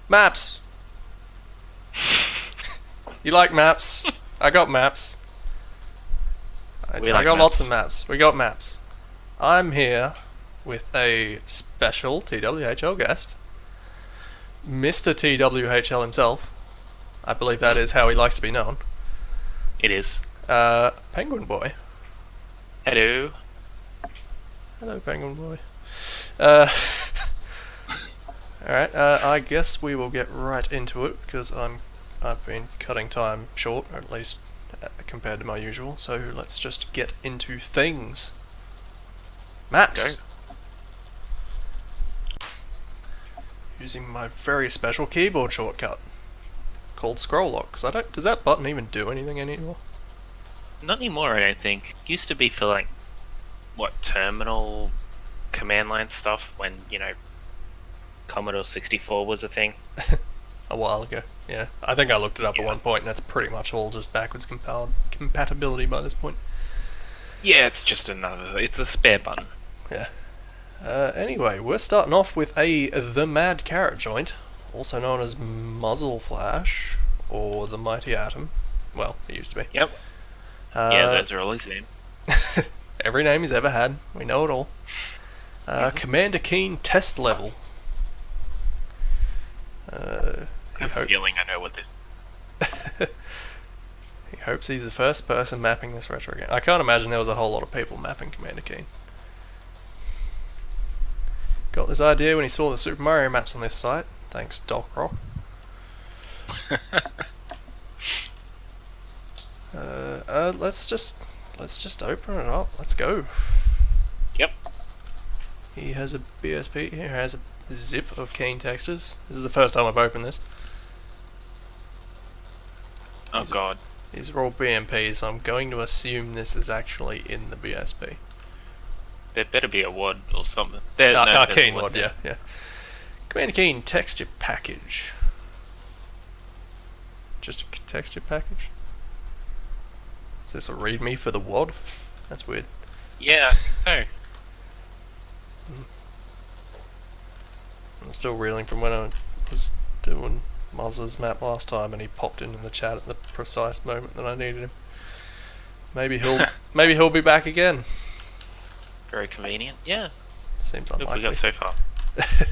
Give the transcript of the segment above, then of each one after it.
Maps! You like maps? I got maps. I got lots of maps. We got maps. I'm here with a special TWHL guest. Mr. TWHL himself. I believe that is how he likes to be known. It is. Penguinboy. Hello. Hello, Penguinboy. Alright, I guess we will get right into it because I've been cutting time short, or at least compared to my usual, so let's just get into things. Maps! Go. Using my very special keyboard shortcut called scroll lock, because does that button even do anything anymore? Not anymore, I don't think. Used to be for like, terminal command line stuff when, Commodore 64 was a thing. A while ago, yeah. I think I looked it up at one point, and that's pretty much all just backwards compatibility by this point. Yeah, it's a spare button. Yeah. Anyway, we're starting off with the Mad Carrot joint, also known as Muzzle Flash, or the Mighty Atom. Well, it used to be. Yep. Yeah, those are all his name. Every name he's ever had, we know it all. Commander Keen test level. I have a feeling I know what this. He hopes he's the first person mapping this retro game. I can't imagine there was a whole lot of people mapping Commander Keen. Got this idea when he saw the Super Mario maps on this site. Thanks, Doc Rock. Let's just open it up. Let's go. Yep. He has a BSP. Here has a zip of Keen textures. This is the first time I've opened this. Oh god. These are all BMPs, so I'm going to assume this is actually in the BSP. There better be a WAD or something. Keen WAD, yeah. Commander Keen texture package. Just a texture package? Is this a readme for the WAD? That's weird. Yeah, so. I'm still reeling from when I was doing Muzzle's map last time and he popped into the chat at the precise moment that I needed him. Maybe he'll be back again. Very convenient. Yeah. Seems Look, unlikely. we got so far.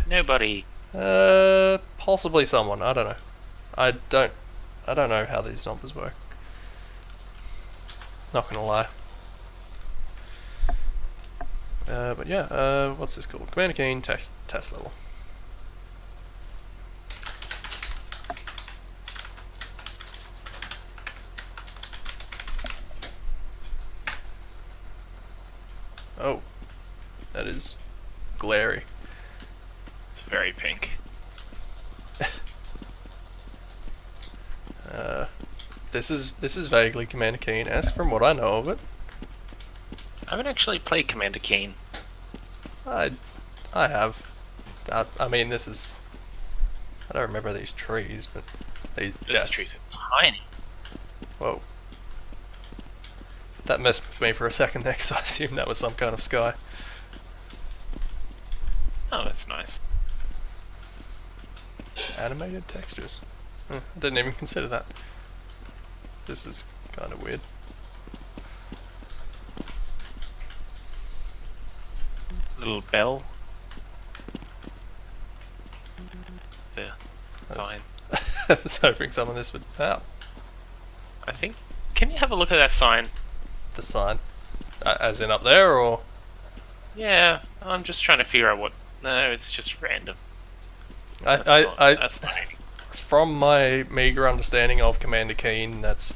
Nobody. Possibly someone. I don't know. I don't know how these numbers work. Not gonna lie. But yeah. What's this called? Commander Keen test level. Oh, that is glary. It's very pink. This is vaguely Commander Keen-esque from what I know of it. I haven't actually played Commander Keen. I have. I mean, this is. I don't remember these trees, but Those yes. trees are tiny. Whoa. That messed with me for a second there, because I assumed that was some kind of sky. Oh, that's nice. Animated textures. I didn't even consider that. This is kind of weird. Little bell. Yeah, fine. I was hoping some of this would. Oh, I think. Can you have a look at that sign? the sign. As in up there, or? Yeah, I'm just trying to figure out what. No, it's just random. That's not anything. From my meager understanding of Commander Keen, that's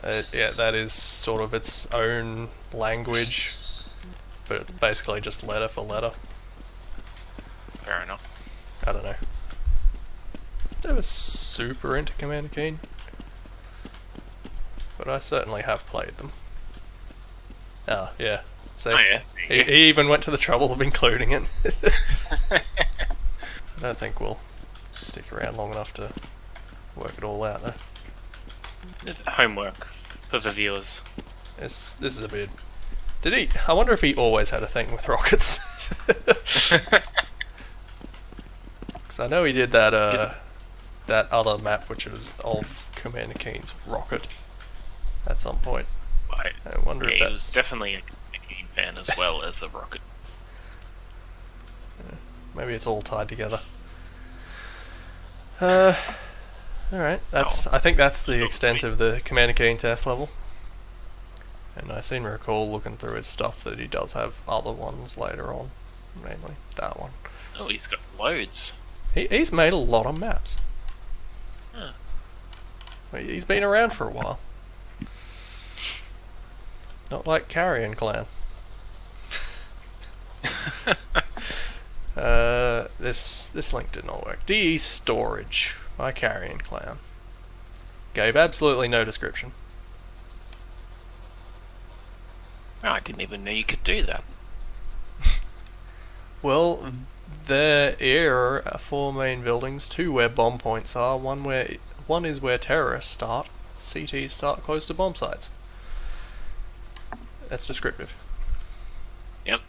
that is sort of its own language, but it's basically just letter for letter. Fair enough. I don't know. Is never super into Commander Keen, but I certainly have played them. Ah, yeah. So Oh yeah. he even went to the trouble of including it. I don't think we'll stick around long enough to work it all out, though. Homework for the viewers. This is a bit. Did he? I wonder if he always had a thing with rockets. Because I know he did that that other map, which was of Commander Keen's rocket, at some point. Right. I wonder if He that's... was definitely a Keen fan as well as a rocket. Maybe it's all tied together. Alright, that's... I think that's the extent of the Commander Keen test level. And I seem to recall looking through his stuff that he does have other ones later on. Mainly that one. Oh, he's got loads. He's made a lot of maps. Huh. He's been around for a while. Not like Carrion Clan. This link did not work. DE Storage by Carrion Clan. Gave absolutely no description. Oh, I didn't even know you could do that. Well, there are 4 main buildings, 2 where bomb points are, one is where terrorists start, CTs start close to bomb sites. That's descriptive. Yep.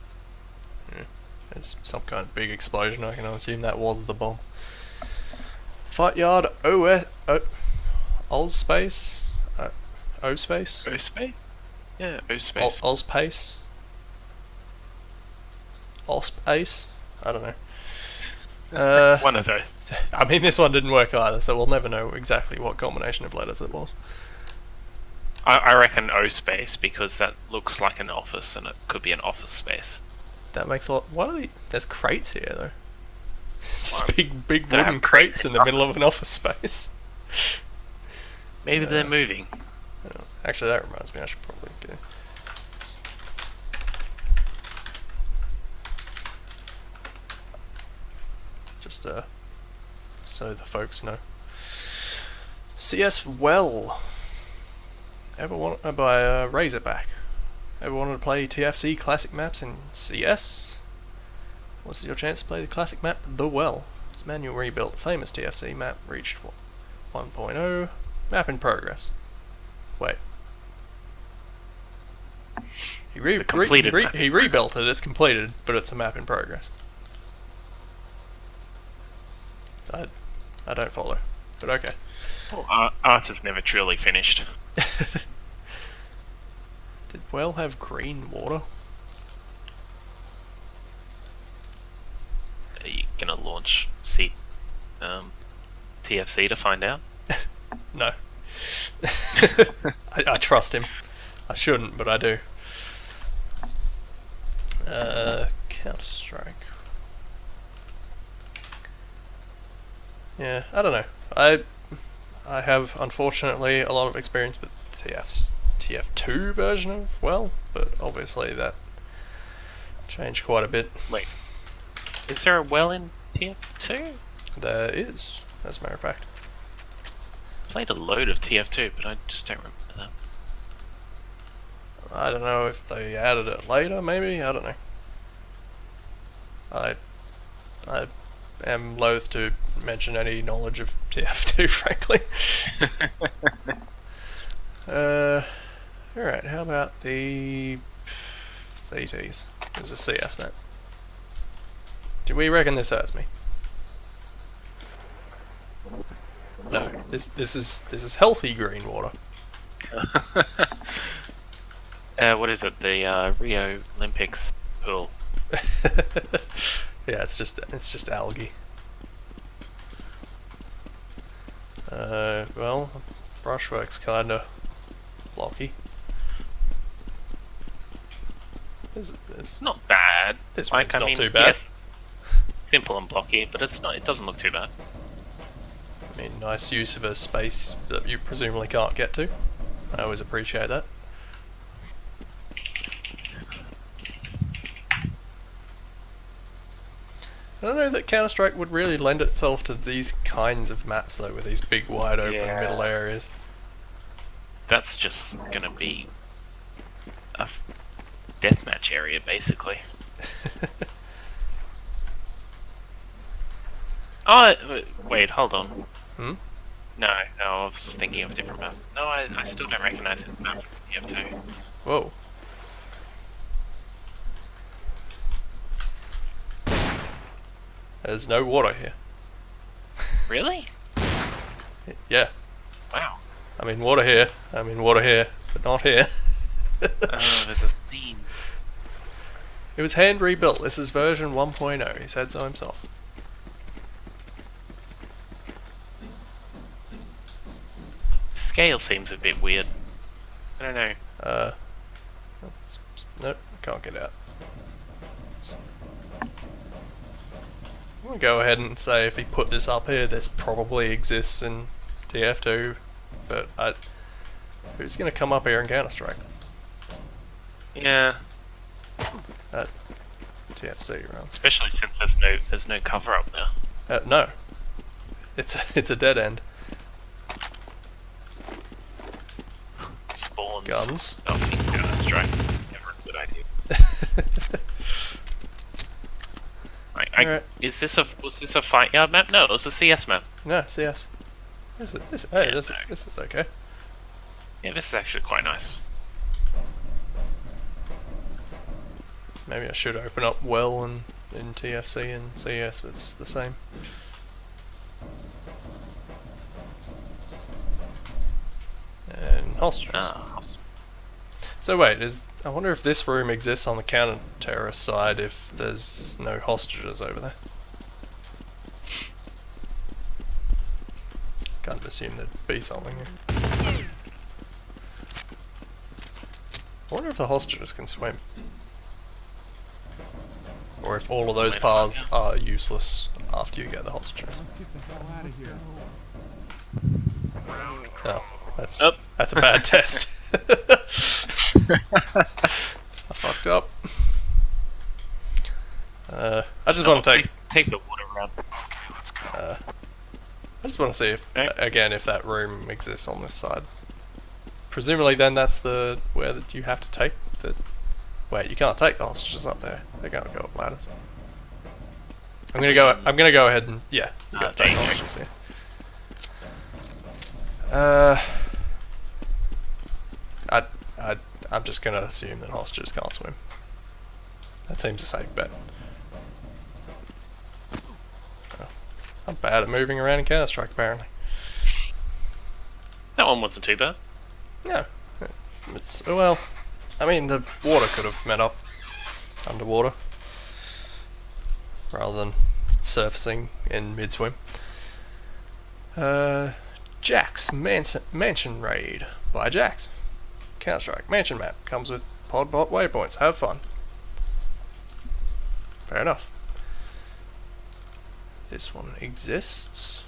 Yeah. There's some kind of big explosion, I can assume that was the bomb. Fight yard Oz space? O space? O-space? Yeah, O-space. Oz pace? Osp Ace? I don't know. One of those. I mean, this one didn't work either, so we'll never know exactly what combination of letters it was. I reckon O-space because that looks like an office and it could be an office space. That makes a lot... What are there's crates here, though. It's just big wooden crates in the middle of an office space. Maybe they're moving. Actually, that reminds me, I should probably go... Just, so the folks know. CS Well. By Razorback. Ever wanted to play TFC classic maps in CS? What's your chance to play the classic map, The Well? It's a manual rebuilt, famous TFC map, reached 1.0, map in progress. Wait. He rebuilt it, it's completed, but it's a map in progress. I don't follow, but okay. Well, art is never truly finished. Did Well have green water? Are you gonna launch TFC to find out? No. I trust him. I shouldn't, but I do. Counter-Strike. Yeah, I don't know. I have, unfortunately, a lot of experience with TF2 version of Well, but obviously that changed quite a bit. Wait, is there a Well in TF2? There is, as a matter of fact. Played a load of TF2, but I just don't remember that. I don't know if they added it later, maybe? I don't know. I am loath to mention any knowledge of TF2, frankly. Alright, how about the CTs? There's a CS map. Do we reckon this hurts me? No, this is healthy green water. What is it? The Rio Olympics pool. Yeah, it's just algae. Well, brushwork's kinda blocky. It's not bad. This one's not too bad. Yes, simple and blocky, but it's not. It doesn't look too bad. I mean, nice use of a space that you presumably can't get to. I always appreciate that. I don't know that Counter-Strike would really lend itself to these kinds of maps, though, with these big, wide open middle areas. That's just gonna be a deathmatch area, basically. Oh, wait, hold on. Hmm? No, I was thinking of a different map. No, I still don't recognize it map from TF2. Whoa. There's no water here. Really? Yeah. Wow. I'm in water here. I'm in water here, but not here. Oh, there's a theme. It was hand rebuilt. This is version 1.0. He said so himself. Scale seems a bit weird. I don't know. Nope, can't get out. I'm gonna go ahead and say if he put this up here, this probably exists in TF2, but who's gonna come up here and Counter-Strike? Yeah. TFC, right? Especially since there's no cover up there. No. It's a dead end. Spawns. Guns. Oh, Counter-Strike. Never a good idea. Alright. Was this a fight yard map? No, it was a CS map. No, CS. This is okay. Yeah, this is actually quite nice. Maybe I should open up well in TFC and CS if it's the same. And hostages. So wait, I wonder if this room exists on the counter-terrorist side if there's no hostages over there. Kind of assume there'd be something here. I wonder if the hostages can swim. Or if all of those paths are useless after you get the hostages. Oh, that's a bad test. I fucked up. I just want to take the water run. I just want to see if again if that room exists on this side. Presumably, then that's where you have to take the. Wait, you can't take the hostages up there. They're gonna go up ladders. I'm gonna go ahead and you gotta take the hostages here. I'm just gonna assume that hostages can't swim. That seems a safe bet. Oh, I'm bad at moving around in Counter-Strike, apparently. That one wasn't too bad. No. Well, I mean, the water could have met up underwater rather than surfacing in mid-swim. Jack's Mansion Raid by Jack's. Counter-Strike Mansion map comes with pod-bot waypoints. Have fun. Fair enough. This one exists.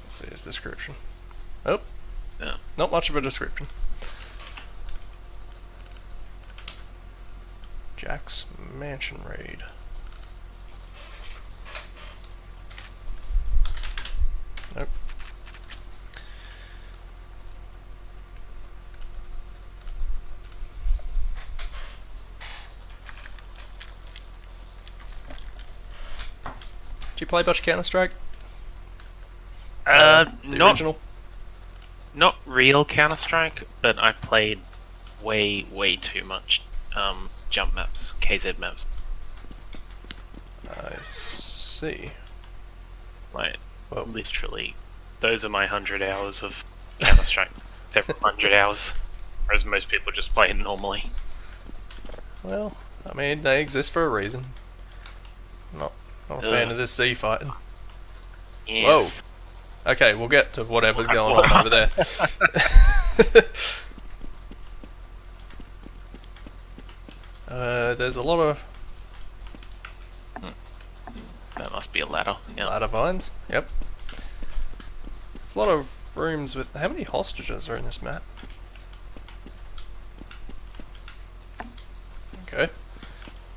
Let's see his description. Oh. Yeah. Not much of a description. Jack's Mansion Raid. Nope. Did you play much Counter-Strike? The original? Not real Counter-Strike, but I played way too much jump maps, KZ maps. I see. Literally, those are my 100 hours of Counter-Strike. Several 100 hours, whereas most people just play it normally. Well, I mean, they exist for a reason. Not a fan of this Z fighting. Yes. Whoa. Okay, we'll get to whatever's going on over there. There's a lot of... That must be a ladder. Yeah. Ladder vines, yep. There's a lot of rooms with... How many hostages are in this map? Okay.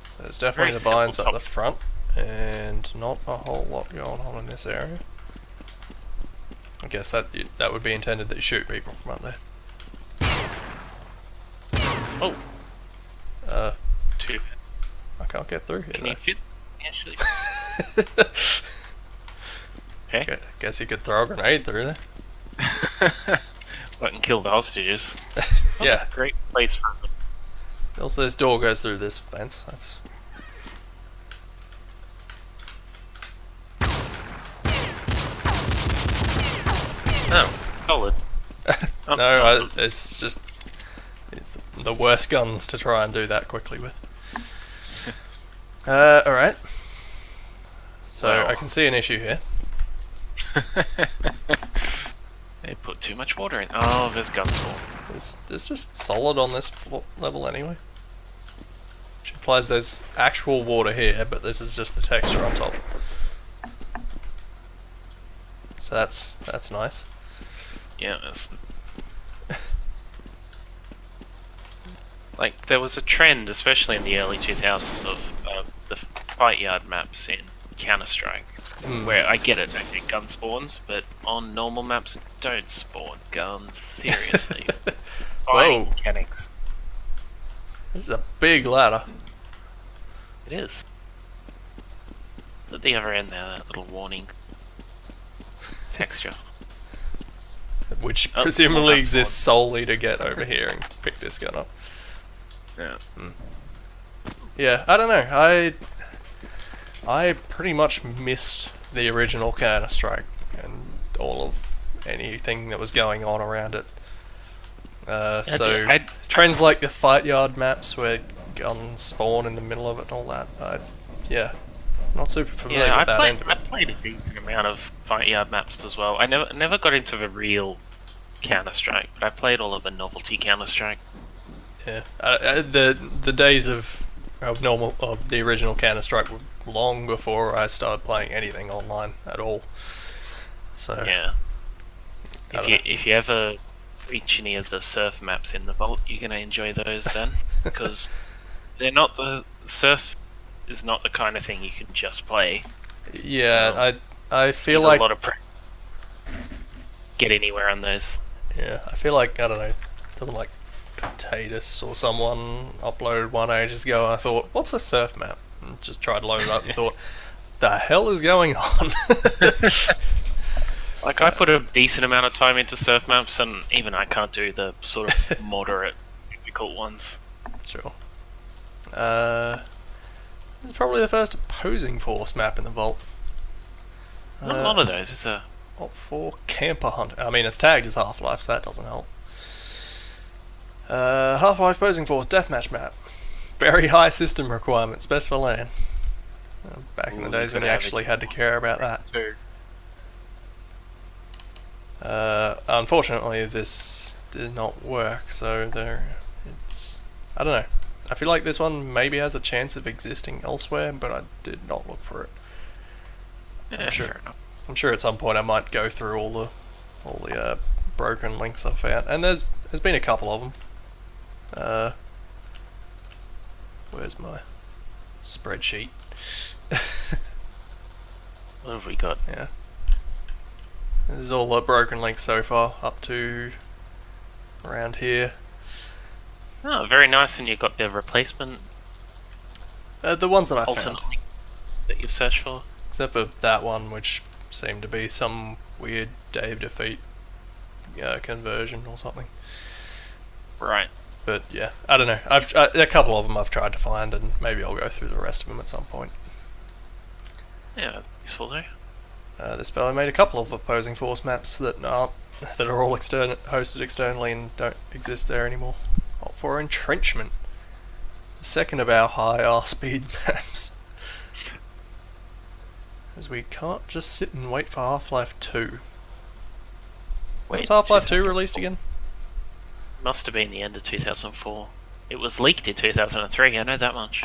So there's definitely the vines at the front, and not a whole lot going on in this area. I guess that would be intended that you shoot people from up there. Oh. Two. I can't get through here. Can you fit? Actually. Okay. Guess you could throw a grenade through there. But and kill the hostages. Yeah. Great place for them. Also, this door goes through this fence. That's solid. No, it's just it's the worst guns to try and do that quickly with. Alright. So Well. I can see an issue here. They put too much water in. Oh, there's gunsport. There's just solid on this level anyway. Which implies there's actual water here, but this is just the texture on top. So that's nice. Yeah, that's... Like, there was a trend, especially in the early 2000s, of the fight yard maps in Counter-Strike. Where I get it, okay, gun spawns, but on normal maps, don't spawn guns. Seriously. Whoa. Mechanics. This is a big ladder. It is. At the other end there, that little warning texture. Which presumably exists solely to get over here and pick this gun up. Yeah. Yeah, I don't know. I pretty much missed the original Counter-Strike and all of anything that was going on around it. So trends like the fight yard maps where guns spawn in the middle of it and all that. Yeah, not super familiar with that end of it. I played a decent amount of fight yard maps as well. I never got into the real Counter-Strike, but I played all of the novelty Counter-Strike. Yeah, the days of the original Counter-Strike were long before I started playing anything online at all. So yeah, if you ever reach any of the surf maps in the vault, you're gonna enjoy those then, because they're not the surf is not the kind of thing you can just play. Yeah, I feel like a lot of get anywhere on those. Yeah, I feel like, I don't know, someone like Potatoes or someone uploaded one ages ago and I thought, what's a surf map? And just tried to load it up and thought, the hell is going on? Like, I put a decent amount of time into surf maps, and even I can't do the sort of moderate, difficult ones. Sure. This is probably the first opposing force map in the vault. Not a lot of those, is there? Op 4 Camper Hunt. I mean, it's tagged as Half-Life, so that doesn't help. Half-Life Opposing Force Deathmatch map. Very high system requirements, best for LAN. Back in the days when you actually had to care about that. Unfortunately, this did not work, so I don't know. I feel like this one maybe has a chance of existing elsewhere, but I did not look for it. Yeah, I'm sure at some point I might go through all the broken links I found, and there's been a couple of them. Where's my spreadsheet? What have we got? Yeah. This is all the broken links so far, up to around here. Oh, very nice, and you got the replacement. The ones that I found. Alternate link that you've searched for. Except for that one, which seemed to be some weird Dave Defeat conversion or something. Right. But yeah, I don't know. A couple of them I've tried to find, and maybe I'll go through the rest of them at some point. Yeah, useful though. This fellow made a couple of opposing force maps that are all hosted externally and don't exist there anymore. Opt for Entrenchment, the second of our high R-speed maps. As we can't just sit and wait for Half-Life 2. Was Half-Life 2 released again? Must have been the end of 2004. It was leaked in 2003, I know that much.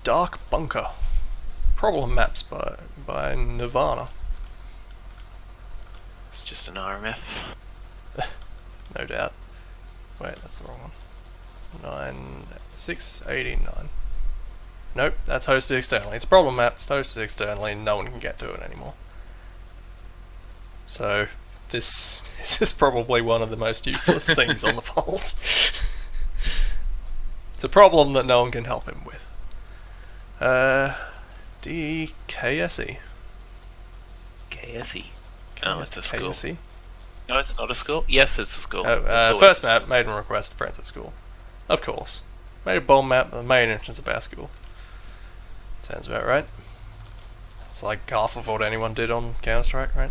Dark Bunker. Problem maps by Nirvana. It's just an RMF. No doubt. Wait, that's the wrong one. 689. Nope, that's hosted externally. It's a problem map, it's hosted externally, and no one can get to it anymore. So, this is probably one of the most useless things on the vault. It's a problem that no one can help him with. DKSE. KSE. Oh, it's a school. KSE. No, it's not a school. Yes, it's a school. First map, maiden request, friends at school. Of course. Made a bomb map, the main entrance of our school. Sounds about right. It's like half of what anyone did on Counter-Strike, right?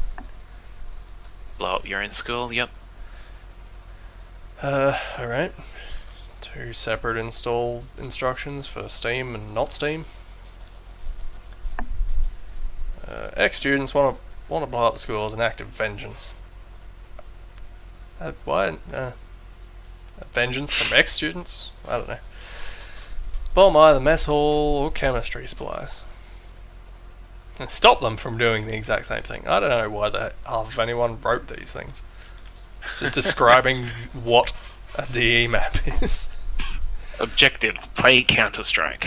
Blow up your own school, yep. Alright. 2 separate install instructions for Steam and not Steam. Ex-students want to blow up the school as an act of vengeance. Why? Vengeance from ex-students? I don't know. Bomb either mess hall or chemistry supplies. And stop them from doing the exact same thing. I don't know why half of anyone wrote these things. It's just describing what a DE map is. Objective, play Counter-Strike.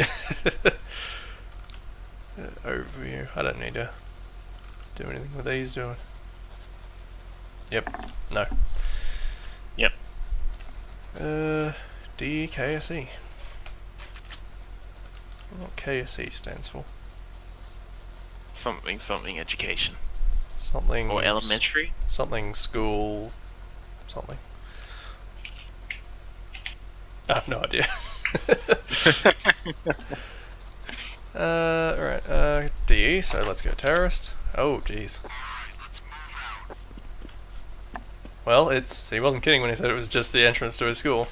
Overview. I don't need to do anything with these, do I? Yep. No. Yep. DKSE. What KSE stands for? Something education. Something... Or elementary? Something school... Something. I have no idea. Right, DE, so let's go terrorist. Oh, jeez. Well, he wasn't kidding when he said it was just the entrance to his school.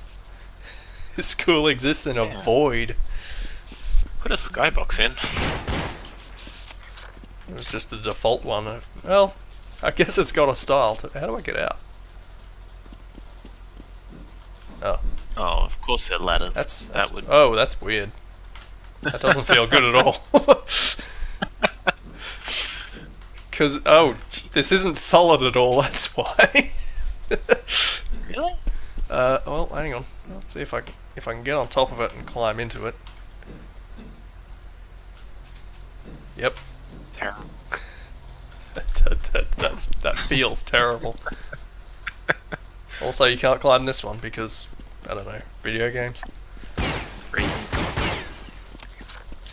His school exists in a void. Put a skybox in. It was just the default one. Well, I guess it's got a style to... How do I get out? Oh. Oh, of course they're ladders. Oh, that's weird. That doesn't feel good at all. Because, this isn't solid at all, that's why. Really? Well, hang on. Let's see if I can get on top of it and climb into it. Yep. Terrible. That feels terrible. Also, you can't climb this one because, I don't know, video games. Reason.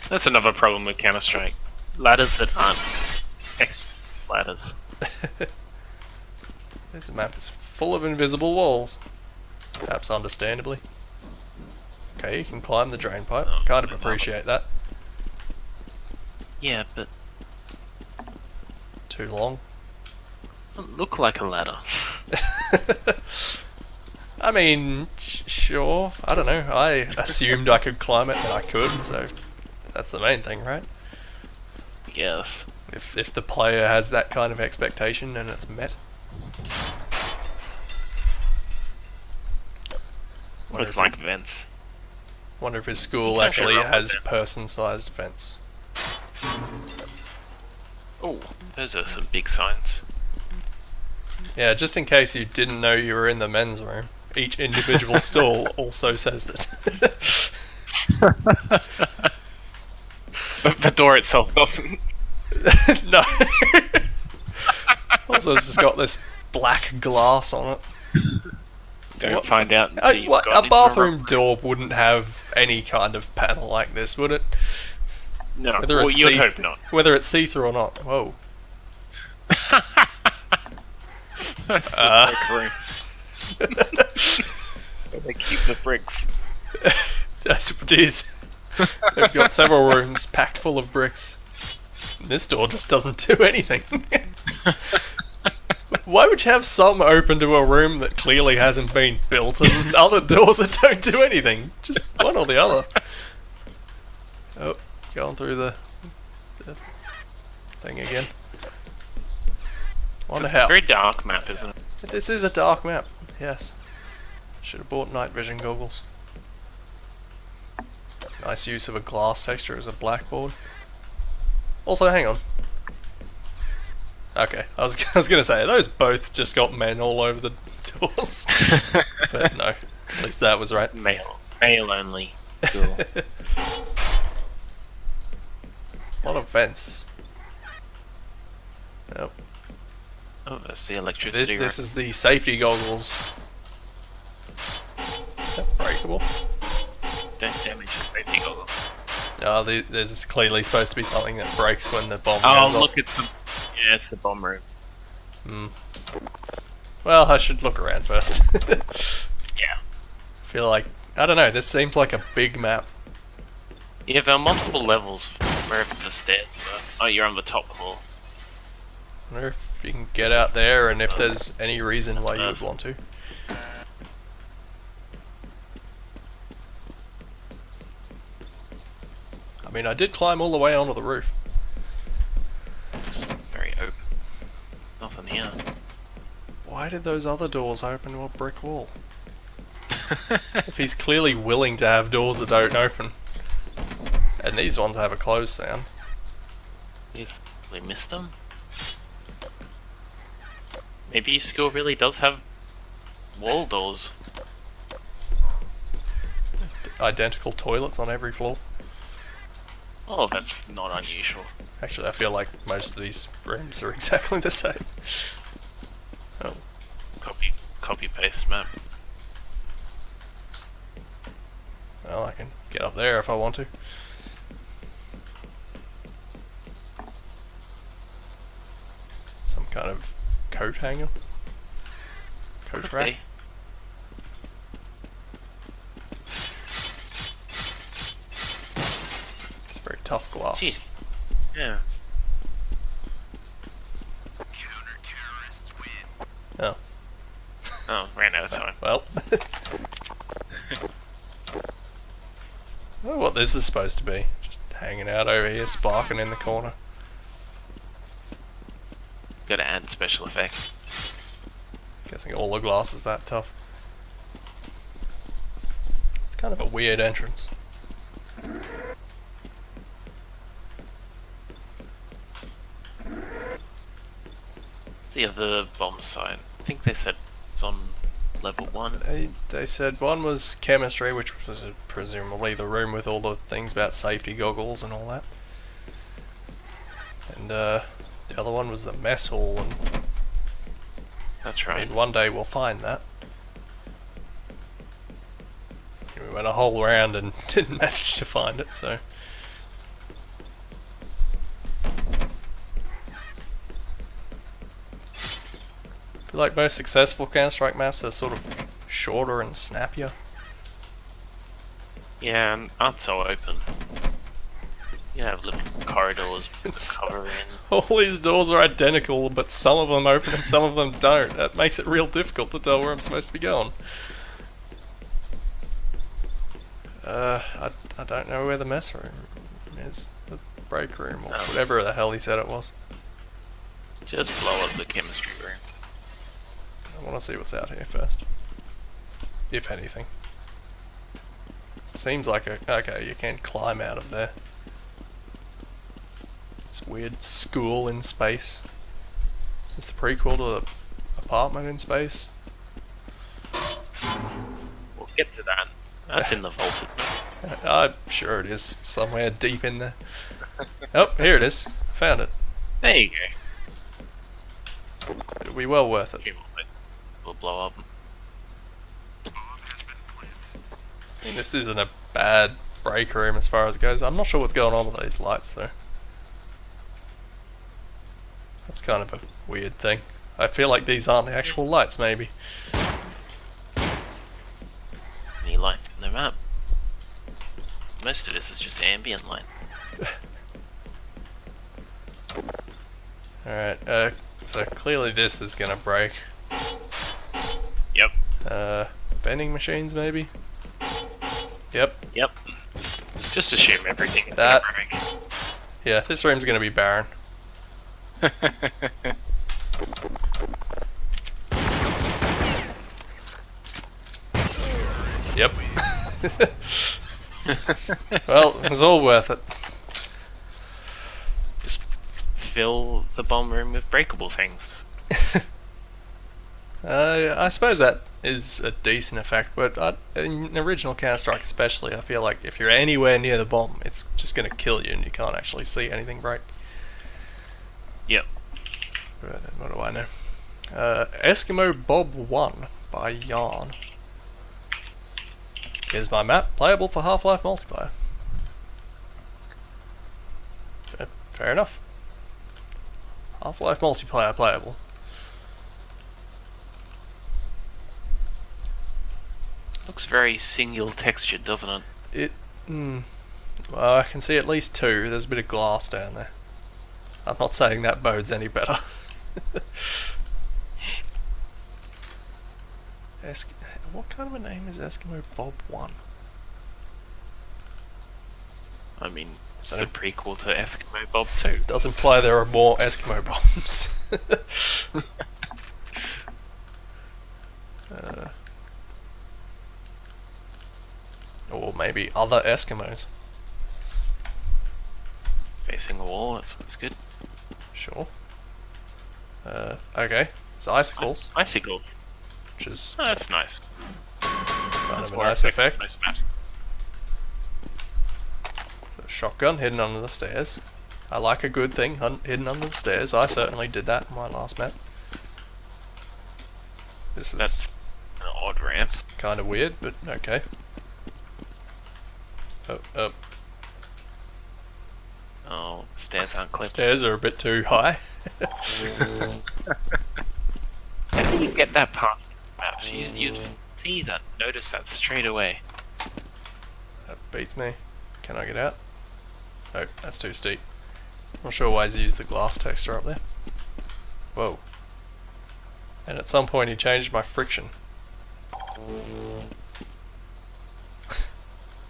That's another problem with Counter-Strike. Ladders that aren't ladders. This map is full of invisible walls. Perhaps understandably. Okay, you can climb the drain pipe. Kind of appreciate that. Yeah, but... Too long. Doesn't look like a ladder. I mean, sure. I don't know. I assumed I could climb it and I could, so that's the main thing, right? Yes. If the player has that kind of expectation and it's met. Looks like vents. Wonder if his school actually has person-sized vents. Oh, those are some big signs. Yeah, just in case you didn't know you were in the men's room, each individual stall also says it. But the door itself doesn't. No. Also, it's just got this black glass on it. Don't find out until you've got a into bathroom door wouldn't have any kind of panel like this, would it? No, well, you'd hope not. Whether it's see-through or not. Whoa. That's the brick room. They keep the bricks. Jeez. They've got several rooms packed full of bricks. This door just doesn't do anything. Why would you have some open to a room that clearly hasn't been built and other doors that don't do anything? Just one or the other. Oh, going through the thing again. It's a very dark map, isn't it? This is a dark map, yes. Should have bought night vision goggles. Nice use of a glass texture as a blackboard. Also, hang on. Okay, I was gonna say, those both just got men all over the doors. But no, at least that was right. Male only. Cool. A lot of vents. Nope. Oh, that's the electricity. This is the safety goggles. Is that breakable? Don't damage the safety goggles. Oh, there's clearly supposed to be something that breaks when the bomb goes off. Oh, look at the... Yeah, it's the bomb room. Well, I should look around first. Yeah. I feel like... I don't know, this seems like a big map. Yeah, there are multiple levels Wherever the stairs were. Oh, you're on the top floor. I wonder if you can get out there and if there's any reason why you would want to. I mean, I did climb all the way onto the roof. Looks very open. Nothing here. Why did those other doors open to a brick wall? If he's clearly willing to have doors that don't open. And these ones have a close sound. We missed them? Maybe your school really does have wall doors. Identical toilets on every floor. Oh, that's not unusual. Actually, I feel like most of these rooms are exactly the same. Oh. Copy paste map. Well, I can get up there if I want to. Some kind of coat hanger? Coat rack? It's very tough glass. Gee. Yeah. Oh. Oh, ran out of time. Well. I don't know what this is supposed to be. Just hanging out over here, sparking in the corner. Gotta add special effects. Guessing all the glass is that tough. It's kind of a weird entrance. The other bomb site. I think they said it's on level 1. They said one was chemistry, which was presumably the room with all the things about safety goggles and all that. And the other one was the mess hall. And that's right. I mean, one day we'll find that. We went a whole round and didn't manage to find it, so... I feel like most successful Counter-Strike maps are sort of shorter and snappier. Yeah, and aren't so open. You have little corridors with cover in. All these doors are identical, but some of them open and some of them don't. That makes it real difficult to tell where I'm supposed to be going. I don't know where the mess room is. The break room, or whatever the hell he said it was. Just blow up the chemistry room. I want to see what's out here first. If anything. Seems like okay, you can climb out of there. This weird school in space. Is this the prequel to the apartment in space? We'll get to that. That's in the vaulted. I'm sure it is. Somewhere deep in there. Oh, here it is. Found it. There you go. It'll be well worth it. Will blow up. I mean, this isn't a bad break room as far as it goes. I'm not sure what's going on with these lights though. That's kind of a weird thing. I feel like these aren't the actual lights, maybe. Any light in the map? Most of this is just ambient light. Alright, so clearly this is gonna break. Yep. Vending machines, maybe? Yep. Yep. Just assume everything is That- gonna break. Yeah, this room's gonna be barren. Yep. Well, it was all worth it. Just fill the bomb room with breakable things. I suppose that is a decent effect, but in original Counter-Strike especially, I feel like if you're anywhere near the bomb, it's just going to kill you and you can't actually see anything break. Yep. What do I know? Eskimo Bob 1 by Yarn. Here's my map, playable for Half-Life multiplayer. Fair enough. Half-Life multiplayer playable. Looks very single textured, doesn't it? Well, I can see at least two. There's a bit of glass down there. I'm not saying that bodes any better. What kind of a name is Eskimo Bob 1? I mean, it's a prequel to Eskimo Bob 2. Does imply there are more Eskimo Bobs. Or maybe other Eskimos. Facing a wall, that's good. Sure. Okay. It's icicles. Icicle. Which is... Oh, that's nice. Kind That's of a nice effect. So shotgun hidden under the stairs. I like a good thing hidden under the stairs. I certainly did that in my last map. That's an odd ramp. It's kind of weird, but okay. Oh. Oh, stairs aren't clipped. Stairs are a bit too high. How do you get that past the map? You'd see that, notice that straight away. That beats me. Can I get out? Oh, that's too steep. Not sure why he's used the glass texture up there. Whoa. And at some point he changed my friction.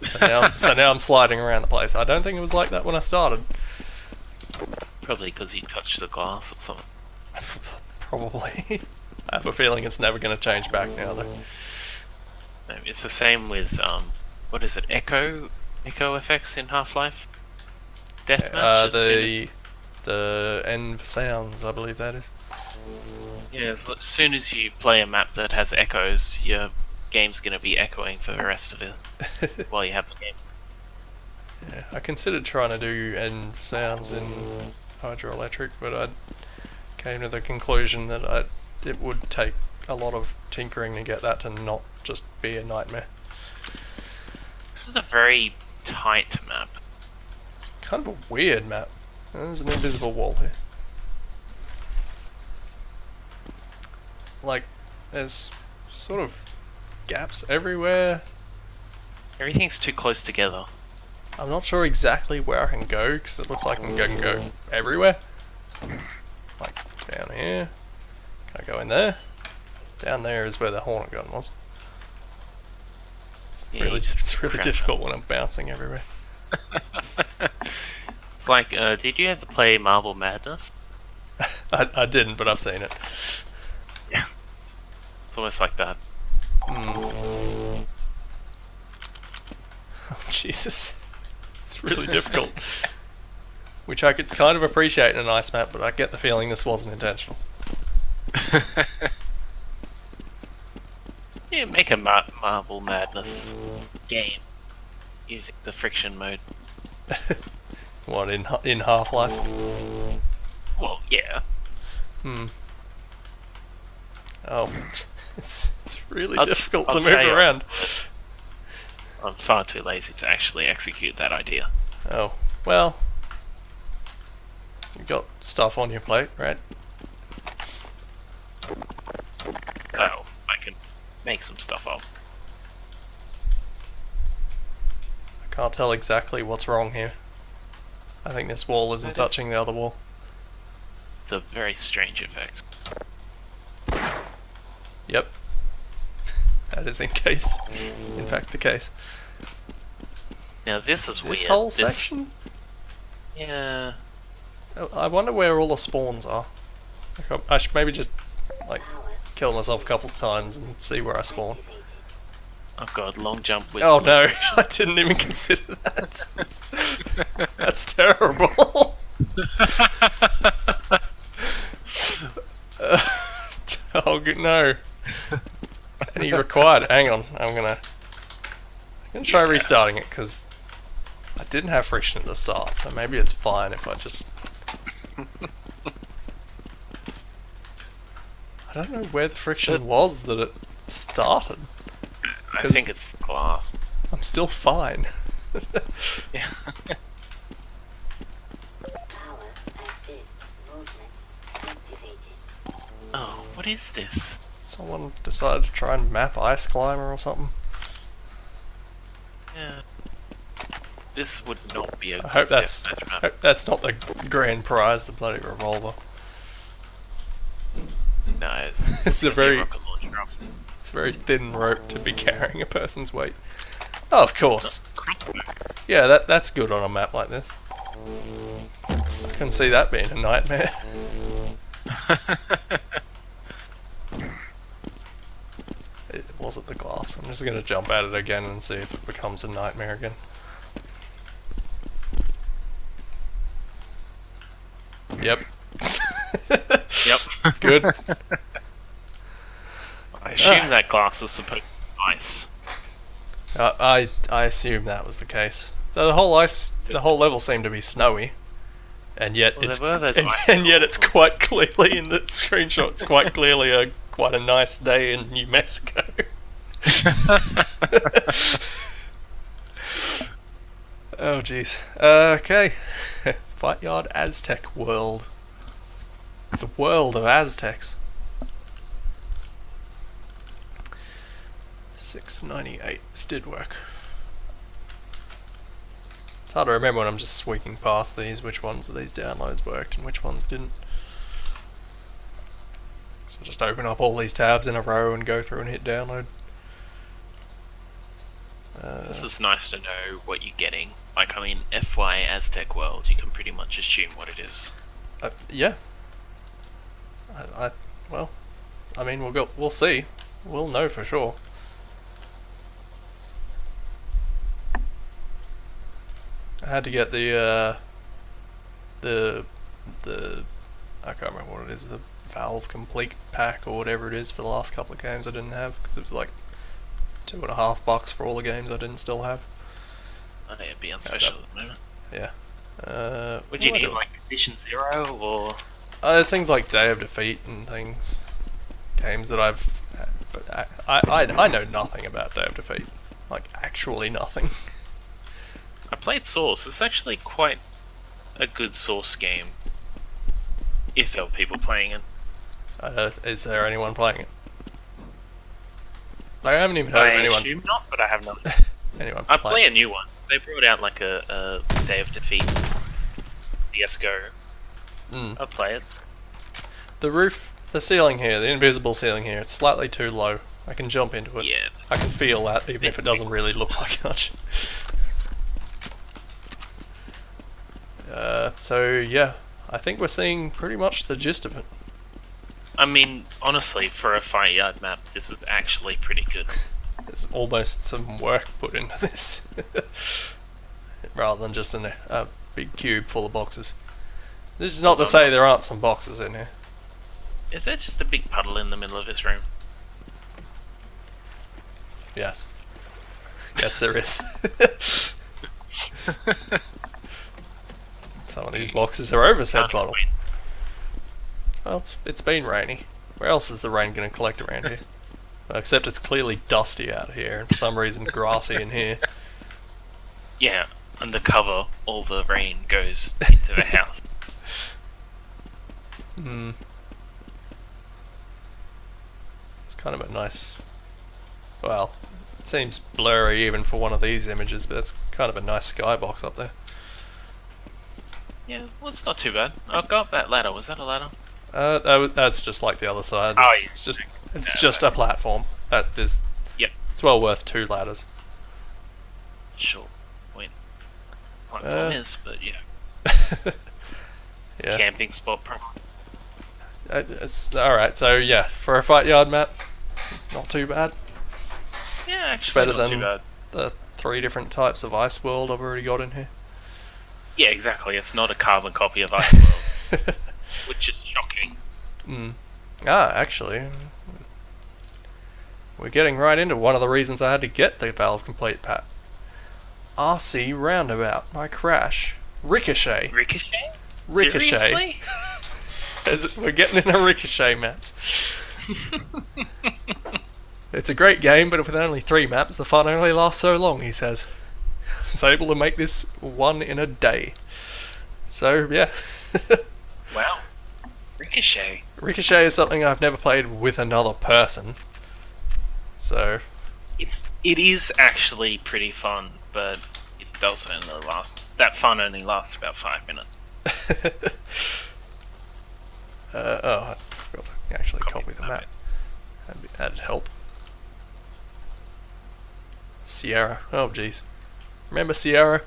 So now I'm sliding around the place. I don't think it was like that when I started. Probably because you touched the glass or something. Probably. I have a feeling it's never going to change back now though. It's the same with, what is it, echo effects in Half-Life? Deathmatch? The end sounds, I believe that is. Yeah, as soon as you play a map that has echoes, your game's going to be echoing for the rest of it while you have the game. Yeah, I considered trying to do end sounds in hydroelectric, but I came to the conclusion that it would take a lot of tinkering to get that to not just be a nightmare. This is a very tight map. It's kind of a weird map. There's an invisible wall here. Like, there's sort of gaps everywhere. Everything's too close together. I'm not sure exactly where I can go, because it looks like I can go everywhere. Like, down here. Can I go in there? Down there is where the Hornet gun was. It's really difficult when I'm bouncing everywhere. It's like, did you ever play Marble Madness? I didn't, but I've seen it. Yeah. It's almost like that. Oh, Jesus. It's really difficult. Which I could kind of appreciate in a nice map, but I get the feeling this wasn't intentional. Yeah, make a Marble Madness game using the friction mode. What, in Half-Life? Well, yeah. Oh, it's really difficult to I'll move around. I'm far too lazy to actually execute that idea. Oh, well. You've got stuff on your plate, right? Oh, I can make some stuff up. I can't tell exactly what's wrong here. I think this wall isn't touching the other wall. It's a very strange effect. Yep. That is in fact the case. Now this is weird. This whole section? Yeah. I wonder where all the spawns are. I should maybe just, like, kill myself a couple of times and see where I spawn. Oh god, long jump with... Oh no, I didn't even consider that. That's terrible. Oh no. Any required? Hang on, I'm gonna try restarting it because I didn't have friction at the start, so maybe it's fine if I just. I don't know where the friction was that it started. I think it's glass. I'm still fine. Yeah. Oh, what is this? Someone decided to try and map Ice Climber or something. Yeah. this would not be a I hope good that's deathmatch map. hope that's not the grand prize, the bloody revolver. No, It's a very rocket launcher up. it's a very thin rope to be carrying a person's weight. Oh, of course. Yeah, that's good on a map like this. I can see that being a nightmare. It wasn't the glass. I'm just gonna jump at it again and see if it becomes a nightmare again. Yep. Yep. Good. I assume that glass is supposed to be ice. I assume that was the case. So the whole level seemed to be snowy, and yet Well, it's there were those ice and yet it's balls. quite clearly in the screenshot. It's quite clearly quite a nice day in New Mexico. Oh jeez. Okay. Fight Yard Aztec World. The world of Aztecs. 698. This did work. It's hard to remember when I'm just sweeping past these, which ones of these downloads worked and which ones didn't. So just open up all these tabs in a row and go through and hit download. This is nice to know what you're getting. Like, I mean, FY Aztec World, you can pretty much assume what it is. Yeah. Well, I mean, we'll see. We'll know for sure. I had to get the I can't remember what it is, the Valve Complete Pack or whatever it is for the last couple of games I didn't have, because it was like $2.50 for all the games I didn't still have. Oh, yeah, Beyond Special at the moment. Yeah. Would you need, like, Edition 0, or...? There's things like Day of Defeat and things. Games that I've... But I know nothing about Day of Defeat. Like, actually nothing. I played Source. It's actually quite a good Source game. If there were people playing it. Is there anyone playing it? Like, I haven't even heard of anyone... I assume not, but I have not. anyone I'd playing. play a new one. They brought out like a Day of Defeat CSGO. I'd play it. The ceiling here, the invisible ceiling here, it's slightly too low. I can jump into it. Yeah. I can feel that, even if it doesn't really look like much. So yeah, I think we're seeing pretty much the gist of it. I mean, honestly, for a Fight Yard map, this is actually pretty good. There's almost some work put into this. Rather than just a big cube full of boxes. This is not to say there aren't some boxes in here. Is there just a big puddle in the middle of this room? Yes. Yes, there is. Some of these boxes are overset bottle. Well, it's been rainy. Where else is the rain going to collect around here? Well, except it's clearly dusty out here, and for some reason grassy in here. Yeah, under cover, all the rain goes into the house. It's kind of a nice... Well, it seems blurry even for one of these images, but it's kind of a nice skybox up there. Yeah, well, it's not too bad. I'll go up that ladder. Was that a ladder? That's just like the other side. Oh, yeah. It's just a platform. Yep. It's well worth 2 ladders. Sure. Point. Platform is, but yeah. Yeah. Camping spot, probably. Alright, so yeah, for a Fight Yard map, not too bad. Yeah, It's actually better not too than bad. the 3 different types of Ice World I've already got in here. Yeah, exactly. It's not a carbon copy of Ice World. Which is shocking. Actually, we're getting right into one of the reasons I had to get the Valve Complete Pack. RC Roundabout, my crash. Ricochet. Ricochet? Ricochet. Seriously? We're getting into Ricochet maps. It's a great game, but with only 3 maps, the fun only lasts so long, he says. I was able to make this one in a day. So, yeah. Wow. Ricochet. Ricochet is something I've never played with another person. So... It is actually pretty fun, but those only last. That fun only lasts about 5 minutes. Oh, I forgot to actually copy the map. That'd help. Sierra. Oh, jeez. Remember Sierra?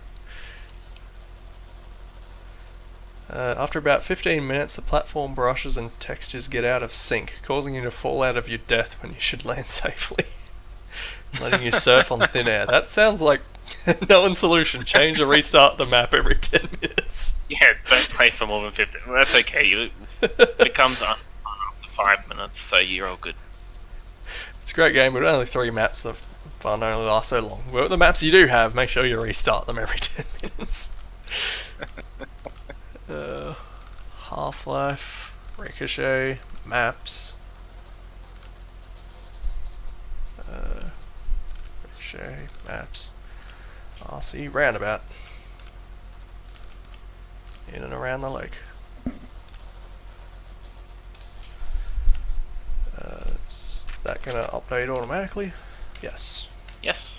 After about 15 minutes, the platform brushes and textures get out of sync, causing you to fall out of your death when you should land safely. Letting you surf on thin air. That sounds like no one solution. Change or restart the map every 10 minutes. Yeah, don't play for more than 15. Well, that's okay. It becomes after 5 minutes, so you're all good. It's a great game, but only 3 maps. The fun only lasts so long. Well, the maps you do have, make sure you restart them every 10 minutes. Half-Life, Ricochet, maps. Ricochet, maps. RC roundabout. In and around the lake. Is that gonna update automatically? Yes. Yes.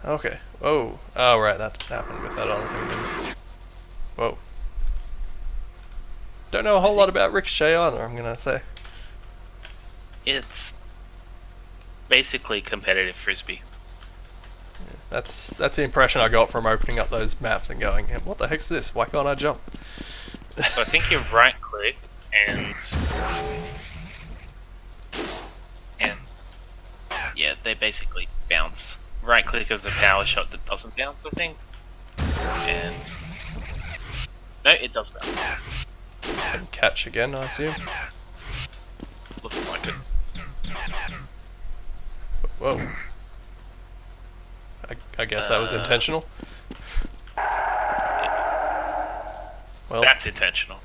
Okay. Whoa. Oh, right, that happened with that other thing. Whoa. Don't know a whole lot about Ricochet either, I'm gonna say. It's basically competitive frisbee. That's the impression I got from opening up those maps and going, what the heck's this? Why can't I jump? So I think you right click and yeah, they basically bounce. Right click is the power shot that doesn't bounce, I think. And no, it does bounce. And catch again, I assume. Looks like it. Whoa. I guess that was intentional. Well, that's intentional.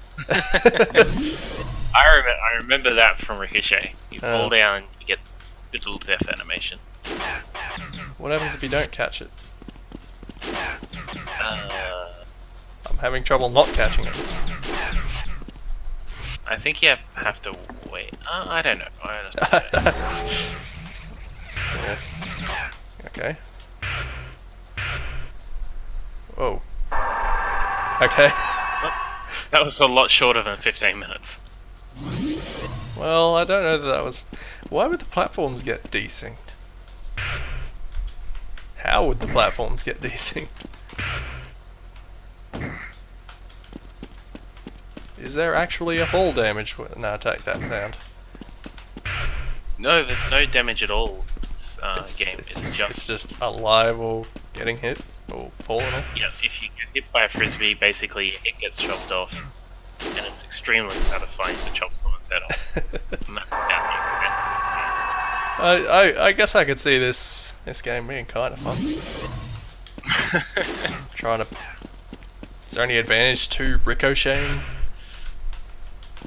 I remember that from Ricochet. You fall down and you get a little death animation. What happens if you don't catch it? I'm having trouble not catching it. I think you have to wait. I don't know. I understand. Yeah. Okay. Whoa. Okay. That was a lot shorter than 15 minutes. Well, I don't know that was... Why would the platforms get desynced? How would the platforms get desynced? Is there actually a fall damage? No, take that sound. No, there's no damage at all. Game. It's just alive or getting hit or falling off. Yeah, if you get hit by a frisbee, basically it gets chopped off, and it's extremely satisfying to chop someone's head off. I guess I could see this game being kind of fun. Trying to. Is there any advantage to ricocheting?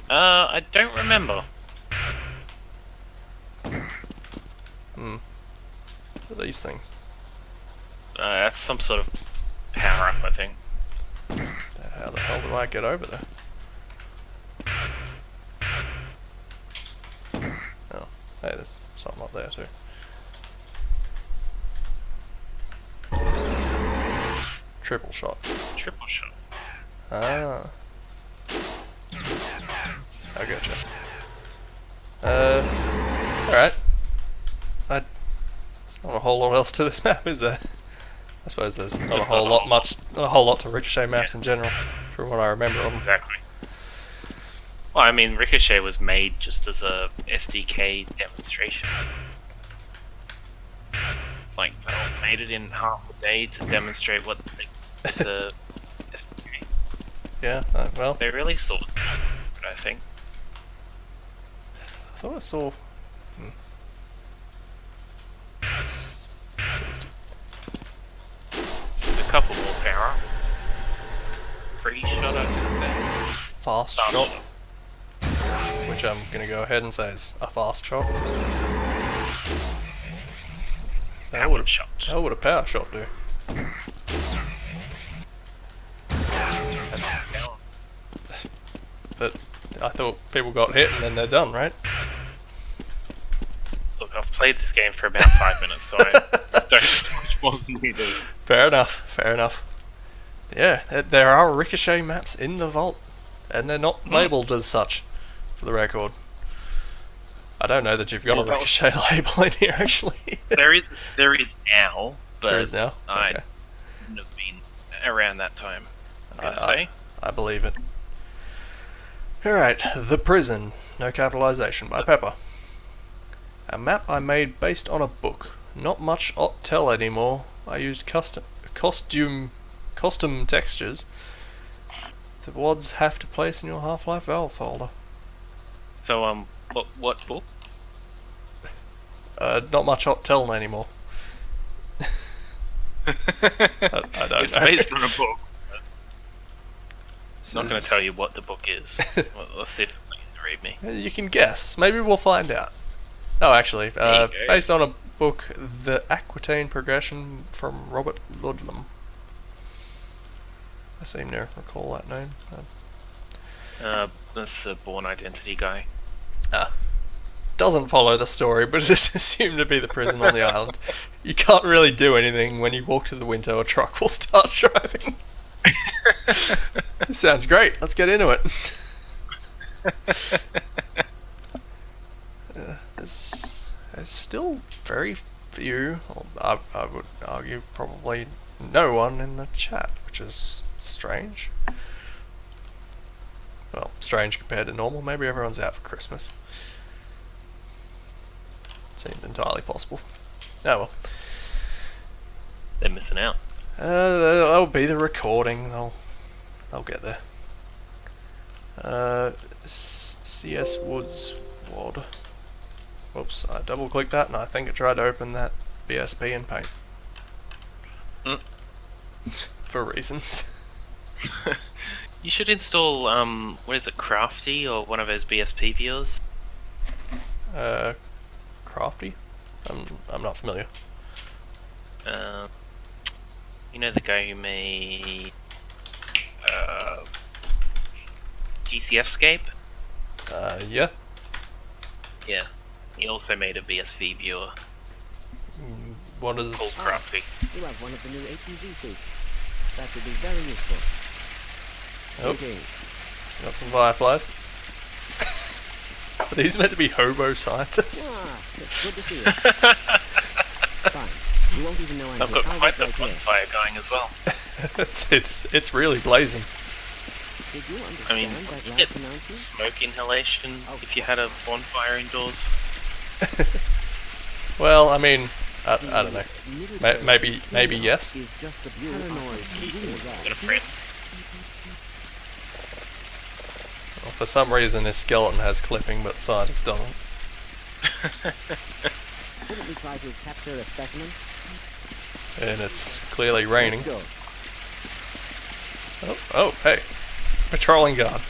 I don't remember. What are these things? That's some sort of power up, I think. How the hell do I get over there? Oh, hey, there's something up there too. Triple shot. Triple shot. Ah. I gotcha. Alright. There's not a whole lot else to this map, is there? I suppose there's not a whole lot to Ricochet maps in general, from what I remember of them. Exactly. Well, I mean, Ricochet was made just as a SDK demonstration. Like, Valve made it in half a day to demonstrate what the SDK. Yeah, well... They really thought, I think. I thought I saw... A couple more power. Free shot, I could say. Fast shot. Which I'm gonna go ahead and say is a fast shot. Power shot. How would a power shot do? But I thought people got hit and then they're done, right? Look, I've played this game for about 5 minutes, so I don't wasn't needed. Fair enough. Yeah, there are Ricochet maps in the vault, and they're not labelled as such, for the record. I don't know that you've got a Ricochet label in here, actually. There is now, but there is now? I Okay. wouldn't have been around that time. I believe it. Alright, The Prison, no capitalization, by Pepper. A map I made based on a book. Not much tell anymore. I used costume textures. The WODs have to place in your Half-Life Valve folder. So, what book? Not much tell anymore. I don't It's know. based on a book. So Not going to tell you what the book is. Well, let's see if you can read me. You can guess. Maybe we'll find out. Oh, actually, based on a book, The Aquitaine Progression from Robert Ludlum. I seem to recall that name. That's the Born Identity guy. Doesn't follow the story, but it is assumed to be the prison on the island. You can't really do anything. When you walk to the window, a truck will start driving. This sounds great. Let's get into it. There's still very few, I would argue probably no one in the chat, which is strange. Well, strange compared to normal. Maybe everyone's out for Christmas. Seems entirely possible. Oh well. They're missing out. That'll be the recording. They'll get there. CS Woods WOD. Whoops, I double clicked that and I think it tried to open that BSP in Paint. For reasons. You should install, what is it, Crafty or one of those BSP viewers? Crafty? I'm not familiar. You know the guy who made GC Escape? Yeah. Yeah. He also made a BSP viewer What is called Crafty. You have one of the new ATV suits. That would be very useful. Oh, Okay. got some fireflies. Are these meant to be hobo scientists? Ah, it's good to see you. Fine. You won't even know I'm I've here. got I'll quite get the right there. bonfire going as well. It's really blazing. Did you I mean, understand that you last get announcement? smoke inhalation if you had a bonfire indoors. Well, I mean, I don't know. Maybe yes. Is just a paranoid fool, Got a that. friend. Well, for some reason, his skeleton has clipping, but the scientist doesn't. Couldn't we try to capture a specimen? And it's clearly raining. Let's go. Oh, hey, patrolling guard.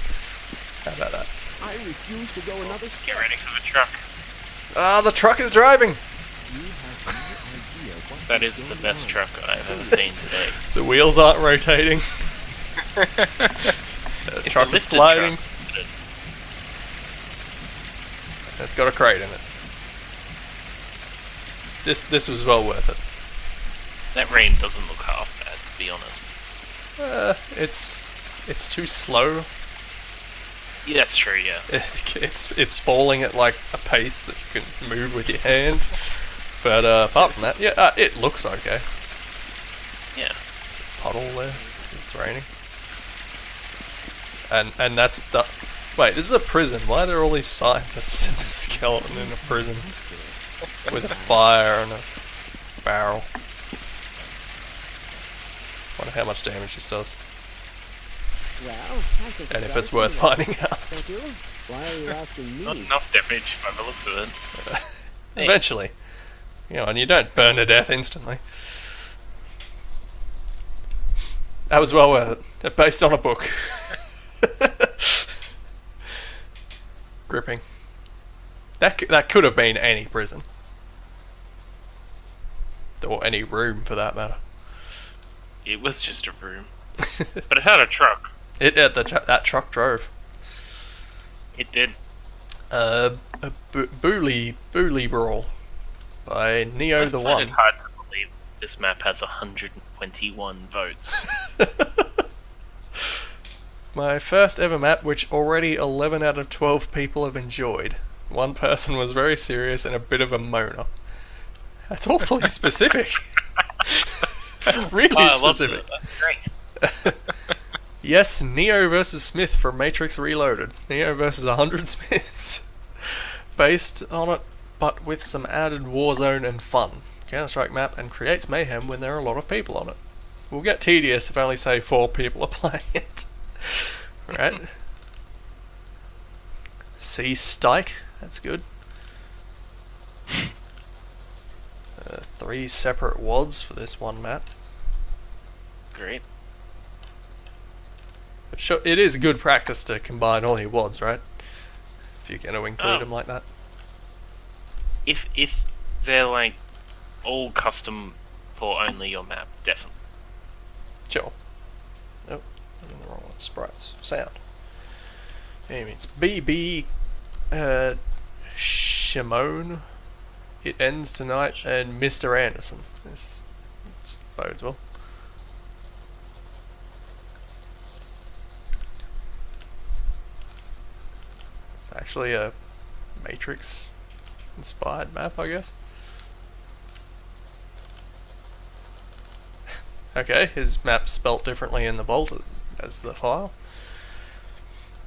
How about that? I refuse to go another Get step. ready for the truck. Ah, the truck is driving. You have no idea what That is is the going best on. truck I've ever seen today. The wheels aren't rotating. The It's a truck is lifted sliding. truck, but It's got a crate in it. This was well worth it. that rain doesn't look half bad, to be honest. It's too slow. Yeah, that's true, yeah. It's falling at like a pace that you can move with your hand. But apart from that, yeah, it looks okay. Yeah. Puddle there. It's raining. And that's the. Wait, this is a prison. Why are there all these scientists in a skeleton in a prison with a fire and a barrel? Wonder how much damage this does, Well, I think and if better it's worth than that. finding out. Don't you? Why are you asking Not me? enough damage by the looks of it. Hey. Eventually, you know, and you don't burn to death instantly. That was well worth it. Based on a book. Gripping. That could have been any prison, or any room for that matter. It was just a room. But it had a truck. That truck drove. It did. Booley Brawl by Neo the I find One. it hard to believe This map has 121 votes. My first ever map, which already 11 out of 12 people have enjoyed. One person was very serious and a bit of a moaner. That's awfully specific. That's really specific. That's great. Yes, Neo versus Smith from Matrix Reloaded. Neo versus 100 Smiths. Based on it, but with some added Warzone and fun. Counter-Strike map and creates mayhem when there are a lot of people on it. Will get tedious if only, say, 4 people are playing it. Right? C. Stike. That's good. 3 separate WODs for this one map. Great. But sure, it is good practice to combine all your WODs, right? If you're going to include them like that. If they're like all custom for only your map, definitely. Sure. Oh, I'm in the wrong one. Sprites. Sound. Anyway, it's BB Shimon. It ends tonight, and Mr. Anderson. This bodes well. It's actually a Matrix inspired map, I guess. Okay, his map's spelt differently in the vault as the file.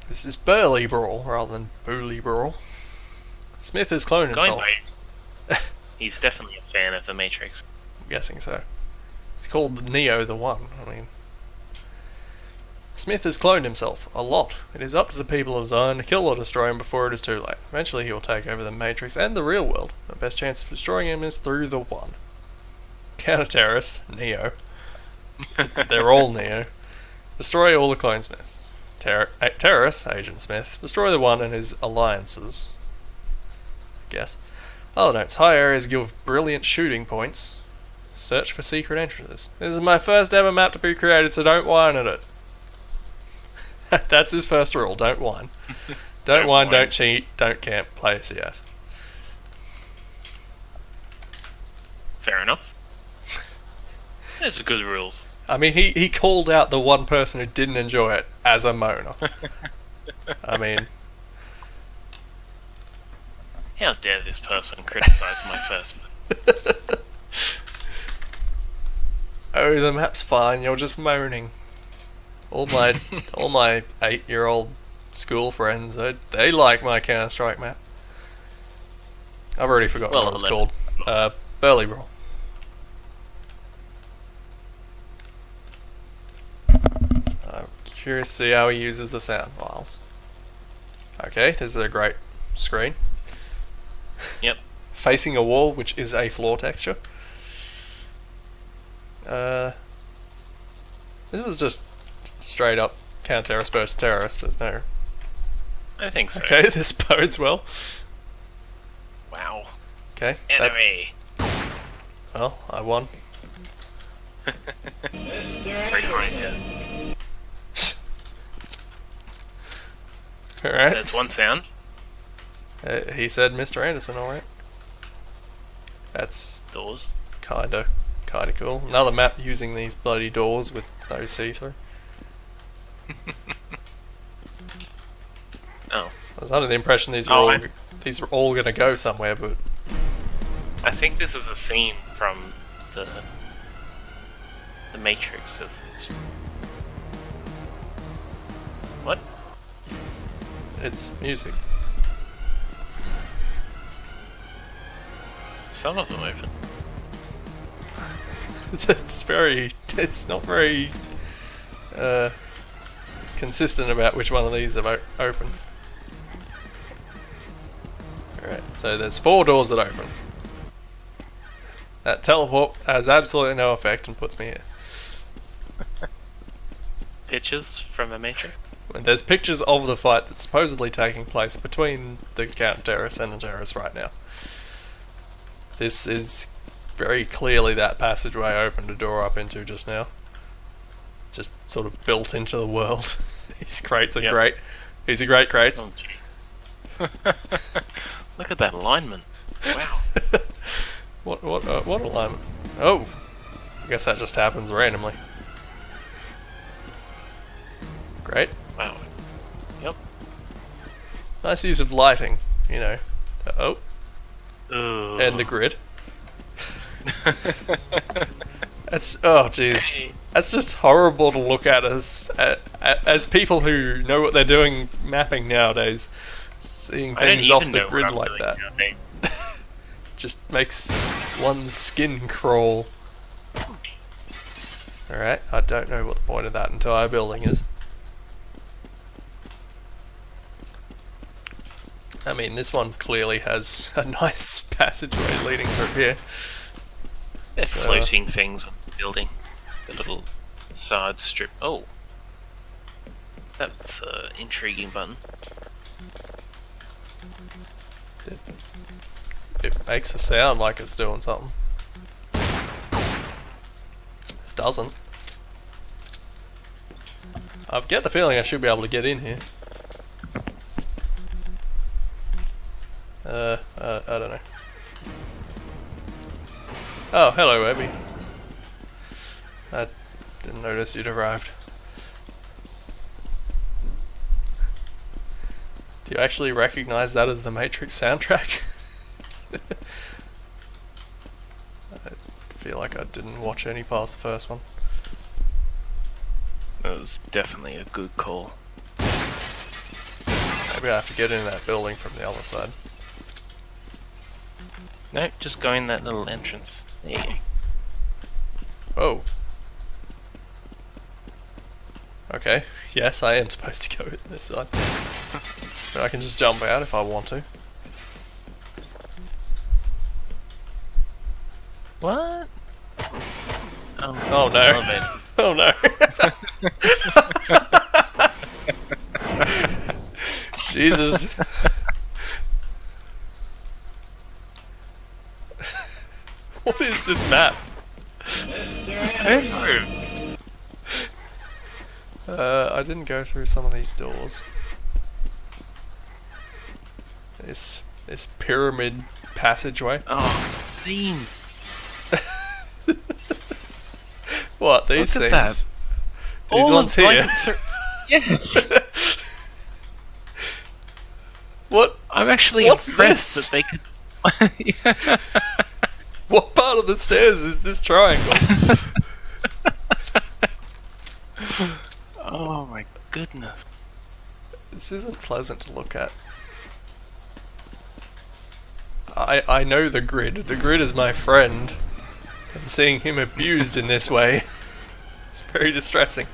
This is Burly Brawl rather than Bully Brawl. Smith has cloned himself. He's definitely a fan of the Matrix. I'm guessing so. It's called Neo the One. I mean, Smith has cloned himself a lot. It is up to the people of Zion to kill or destroy him before it is too late. Eventually he will take over the Matrix and the real world. The best chance of destroying him is through the One. Counter-terrorists, Neo. They're all Neo. Destroy all the clone Smiths. Terrorists, Agent Smith. Destroy the One and his alliances. I guess. Other notes. High areas give brilliant shooting points. Search for secret entrances. This is my first ever map to be created, so don't whine at it. That's his first rule. Don't whine. Don't whine, don't cheat, don't camp, play CS. Fair enough. Those are good rules. I mean, he called out the one person who didn't enjoy it as a moaner. I mean... How dare this person criticise my first map? Oh, the map's fine, you're just moaning. All my 8-year-old school friends, they like my Counter-Strike map. I've already forgotten what it's called. Burly Brawl. I'm curious to see how he uses the sound files. Okay, this is a great screen. Yep. Facing a wall, which is a floor texture. This was just straight up counter-terrorist versus terrorist. There's no... I think so. Okay, this bodes well. Wow. Okay, Enemy. Well, I won. It's pretty hard, yes. Alright. That's one sound. He said Mr. Anderson, alright. That's Doors. kinda cool. Another map using these bloody doors with no see-through. Oh. I was under the impression these were all gonna go somewhere, but... I think this is a scene from the Matrix. What? It's music. Some of them open. It's not very consistent about which one of these have opened. Alright, so there's 4 doors that open. That teleport has absolutely no effect and puts me here. Pictures from a Matrix? And there's pictures of the fight that's supposedly taking place between the counter-terrorists and the terrorists right now. This is very clearly that passageway I opened a door up into just now. Just sort of built into the world. These crates are great. These are great crates. Oh, look at that alignment. Wow. What alignment? Oh, guess that just happens randomly. Great. Wow. Yep. Nice use of lighting, you know. Oh. Ooh. And the grid. Oh jeez. That's just horrible to look at as people who know what they're doing mapping nowadays. Seeing things off the grid like that just makes one's skin crawl. Alright, I don't know what the point of that entire building is. I mean, this one clearly has a nice passageway leading through here. There's floating things on the building. The little side strip. Oh. That's an intriguing button. It makes a sound like it's doing something. It doesn't. I've got the feeling I should be able to get in here. I don't know. Oh, hello, Abby. I didn't notice you'd arrived. Do you actually recognize that as the Matrix soundtrack? I feel like I didn't watch any past the first one. That was definitely a good call. Maybe I have to get in that building from the other side. No, just go in that little entrance. There you go. Oh. Okay, yes, I am supposed to go in this side. But I can just jump out if I want to. What? Oh no. Elevator. Oh no. Jesus. What is this map? I don't know. I didn't go through some of these doors. This pyramid passageway. Oh, seam. What, these Look at seams? that. These All ones of here. Yes. What? I'm actually What's impressed this? that they could. What part of the stairs is this triangle? Oh my goodness. This isn't pleasant to look at. I know the grid. The grid is my friend. And seeing him abused in this way is very distressing.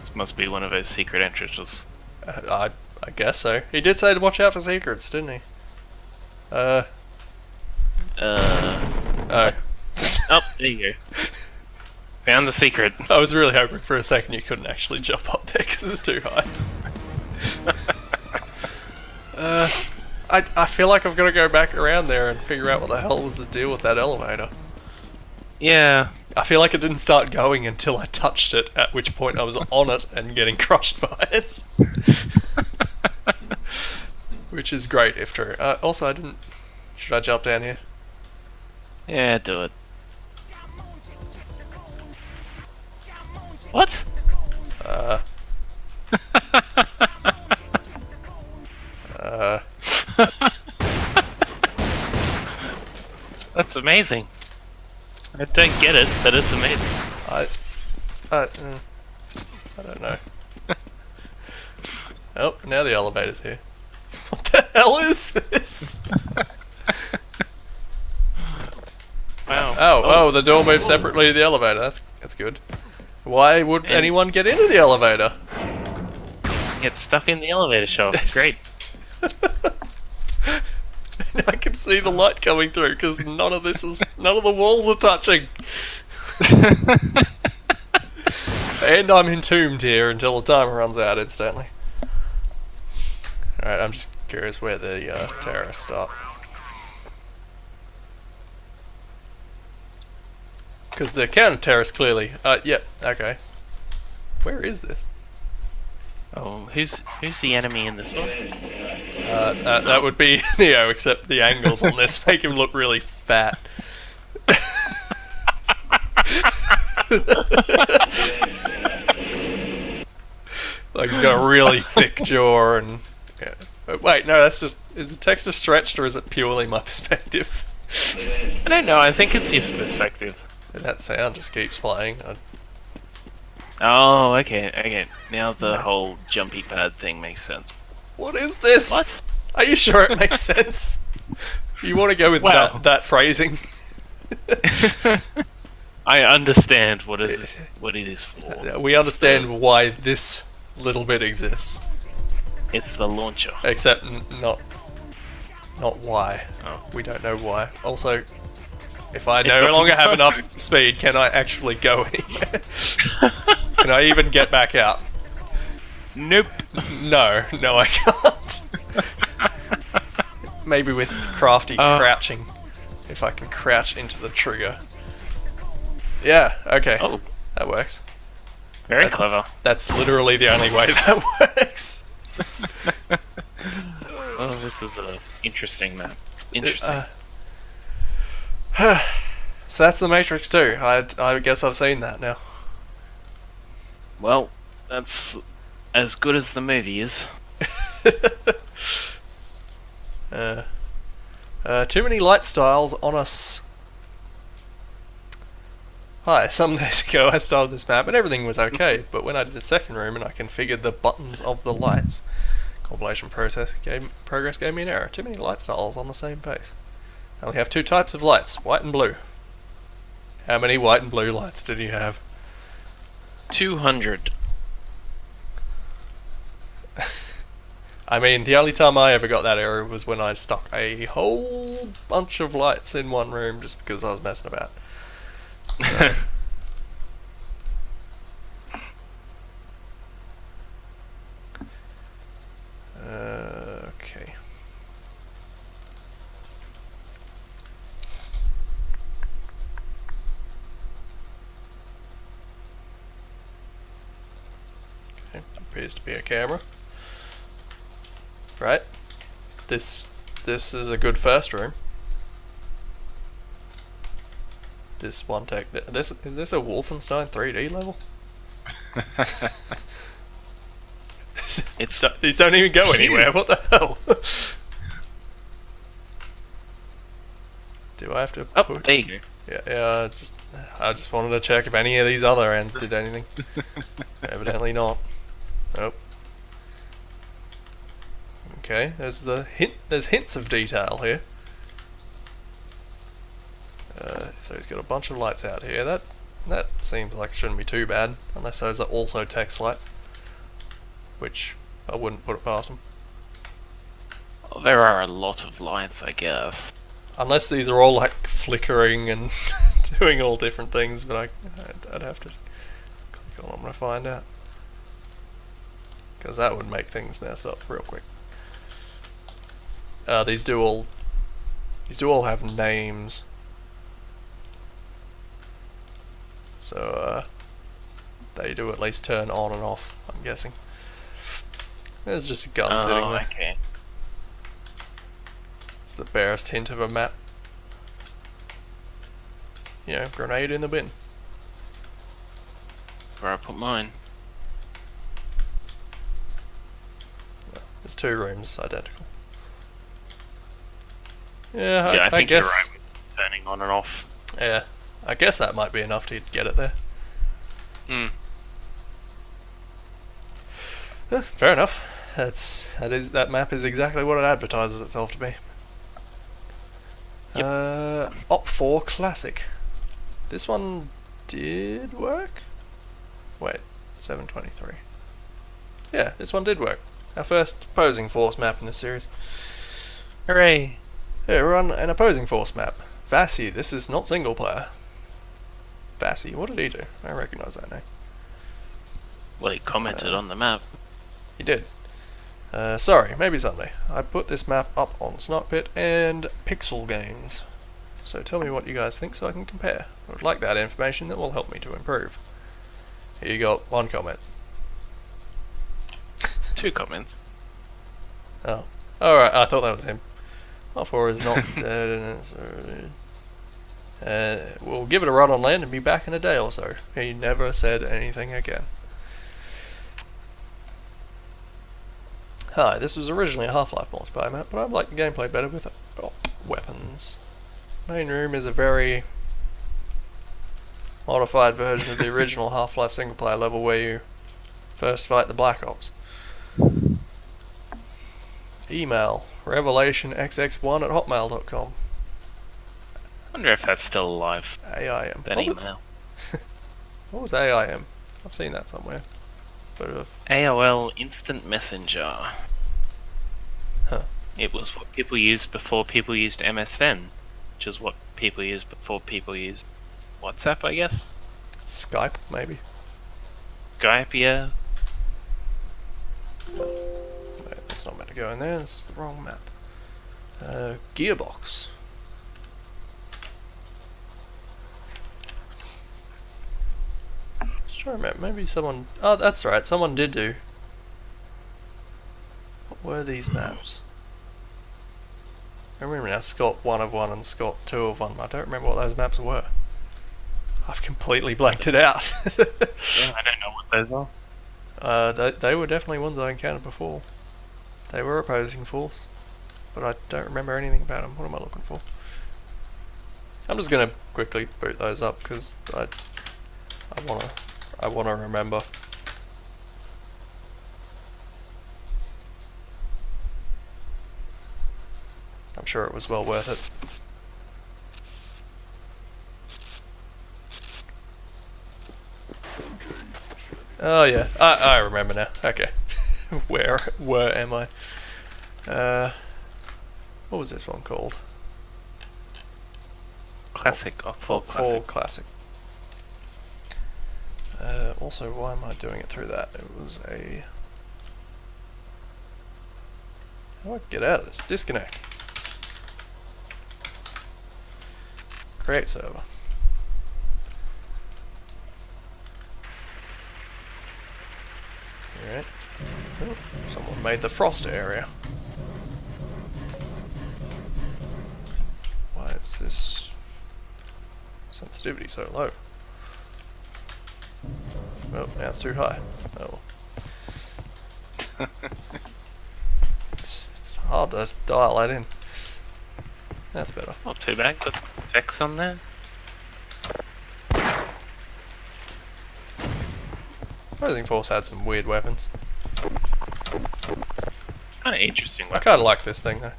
This must be one of those secret entrances. I guess so. He did say to watch out for secrets, didn't he? Oh. Oh, there you go. Found the secret. I was really hoping for a second you couldn't actually jump up there because it was too high. I feel like I've got to go back around there and figure out what the hell was the deal with that elevator. Yeah. I feel like it didn't start going until I touched it, at which point I was on it and getting crushed by it. Which is great if true. Also, I didn't... Should I jump down here? Yeah, do it. What? That's amazing. I don't get it, but it's amazing. I don't know. Oh, now the elevator's here. What the hell is this? Wow. Oh, the door moves separately to the elevator. That's good. Why would anyone get into the elevator? Get stuck in the elevator shaft. Great. I can see the light coming through because none of the walls are touching. And I'm entombed here until the timer runs out instantly. Alright, I'm just curious where the terrorists start. Because the counter-terrorists clearly... yeah, okay. Where is this? Oh, who's the enemy in this one? That would be Neo, except the angles on this make him look really fat. Like he's got a really thick jaw and... Yeah. Wait, no, that's just... Is the texture stretched or is it purely my perspective? I don't know, I think it's your perspective. That sound just keeps playing. Oh, okay. Now the whole jumpy pad thing makes sense. What is this? What? Are you sure it makes sense? You want to go with that phrasing? I understand what it is for. We understand why this little bit exists. It's the launcher. Except not why. Oh. We don't know why. Also, if I no longer have enough speed, can I actually go anywhere? Can I even get back out? Nope. No, I can't. Maybe with crafty crouching. If I can crouch into the trigger. Yeah, okay. Oh. That works. Very clever. That's literally the only way that works. Oh, this is an interesting map. Interesting. So that's the Matrix 2. I guess I've seen that now. Well, that's as good as the movie is. Too many light styles on us. Hi, some days ago I started this map and everything was okay, but when I did the second room and I configured the buttons of the lights, compilation progress gave me an error. Too many light styles on the same face. I only have two types of lights, white and blue. How many white and blue lights did you have? 200. I mean, the only time I ever got that error was when I stuck a whole bunch of lights in one room just because I was messing about. So. Okay. Okay, appears to be a camera. Right. This is a good first room. This one tech. Is this a Wolfenstein 3D level? These don't even go anywhere. What the hell? Do I have to? Oh, there you go. Yeah. I just wanted to check if any of these other ends did anything. Evidently not. Nope. Okay. There's hints of detail here. So he's got a bunch of lights out here. That seems like it shouldn't be too bad, unless those are also text lights, which I wouldn't put it past him. Well, there are a lot of lights, I guess. Unless these are all like flickering and doing all different things, but I'd have to click on them to find out, because that would make things mess up real quick. These do all have names. So, they do at least turn on and off, I'm guessing. There's just a gun sitting there. Okay. It's the barest hint of a map. You know, grenade in the bin. Where I put mine. There's two rooms, identical. Yeah, I think guess, you're right with turning on and off. Yeah, I guess that might be enough to get it there. Fair enough. That map is exactly what it advertises itself to be. Yep. Op4 Classic. This one did work? Wait, 723. Yeah, this one did work. Our first opposing force map in this series. Hooray! Yeah, we're on an opposing force map. Vassy, this is not single player. Vassy, what did he do? I recognise that name. Well, he commented on the map. He did. Sorry, maybe someday. I put this map up on Snotpit and Pixel Games. So tell me what you guys think so I can compare. I would like that information, that will help me to improve. Here you got one comment. 2 comments. Oh. Alright, I thought that was him. R4 is not dead. We'll give it a run on land and be back in a day or so. He never said anything again. Hi, this was originally a Half-Life multiplayer map, but I like the gameplay better with weapons. Main room is a very modified version of the original Half-Life single-player level where you first fight the Black Ops. Email revelationxx1@hotmail.com. I wonder if that's still alive. AIM. That email. What was AIM? I've seen that somewhere. But AOL Instant Messenger. Huh. It was what people used before people used MSN, which is what people used before people used WhatsApp, I guess. Skype, maybe. Skype, yeah. Wait, that's not meant to go in there. This is the wrong map. Gearbox. Just trying to remember. Maybe someone. Oh, that's right. Someone did do. What were these maps? I remember now. Scott 1 of 1 and Scott 2 of 1. I don't remember what those maps were. I've completely blanked it out. Yeah, I don't know what those are. They were definitely ones I encountered before. They were opposing force, but I don't remember anything about them. What am I looking for? I'm just gonna quickly boot those up because I wanna remember. I'm sure it was well worth it. Oh yeah, I remember now. Okay. Where am I? What was this one called? Classic or full Full classic. classic. Also, why am I doing it through that? It was a... How do I get out of this? Disconnect. Create server. Alright. Oh, someone made the frost area. Why is this sensitivity so low? Oh, now it's too high. Oh well. It's hard to dial that in. That's better. Not too bad. Got effects on there. Opposing Force had some weird weapons. Kind of interesting. I kind of like this thing though.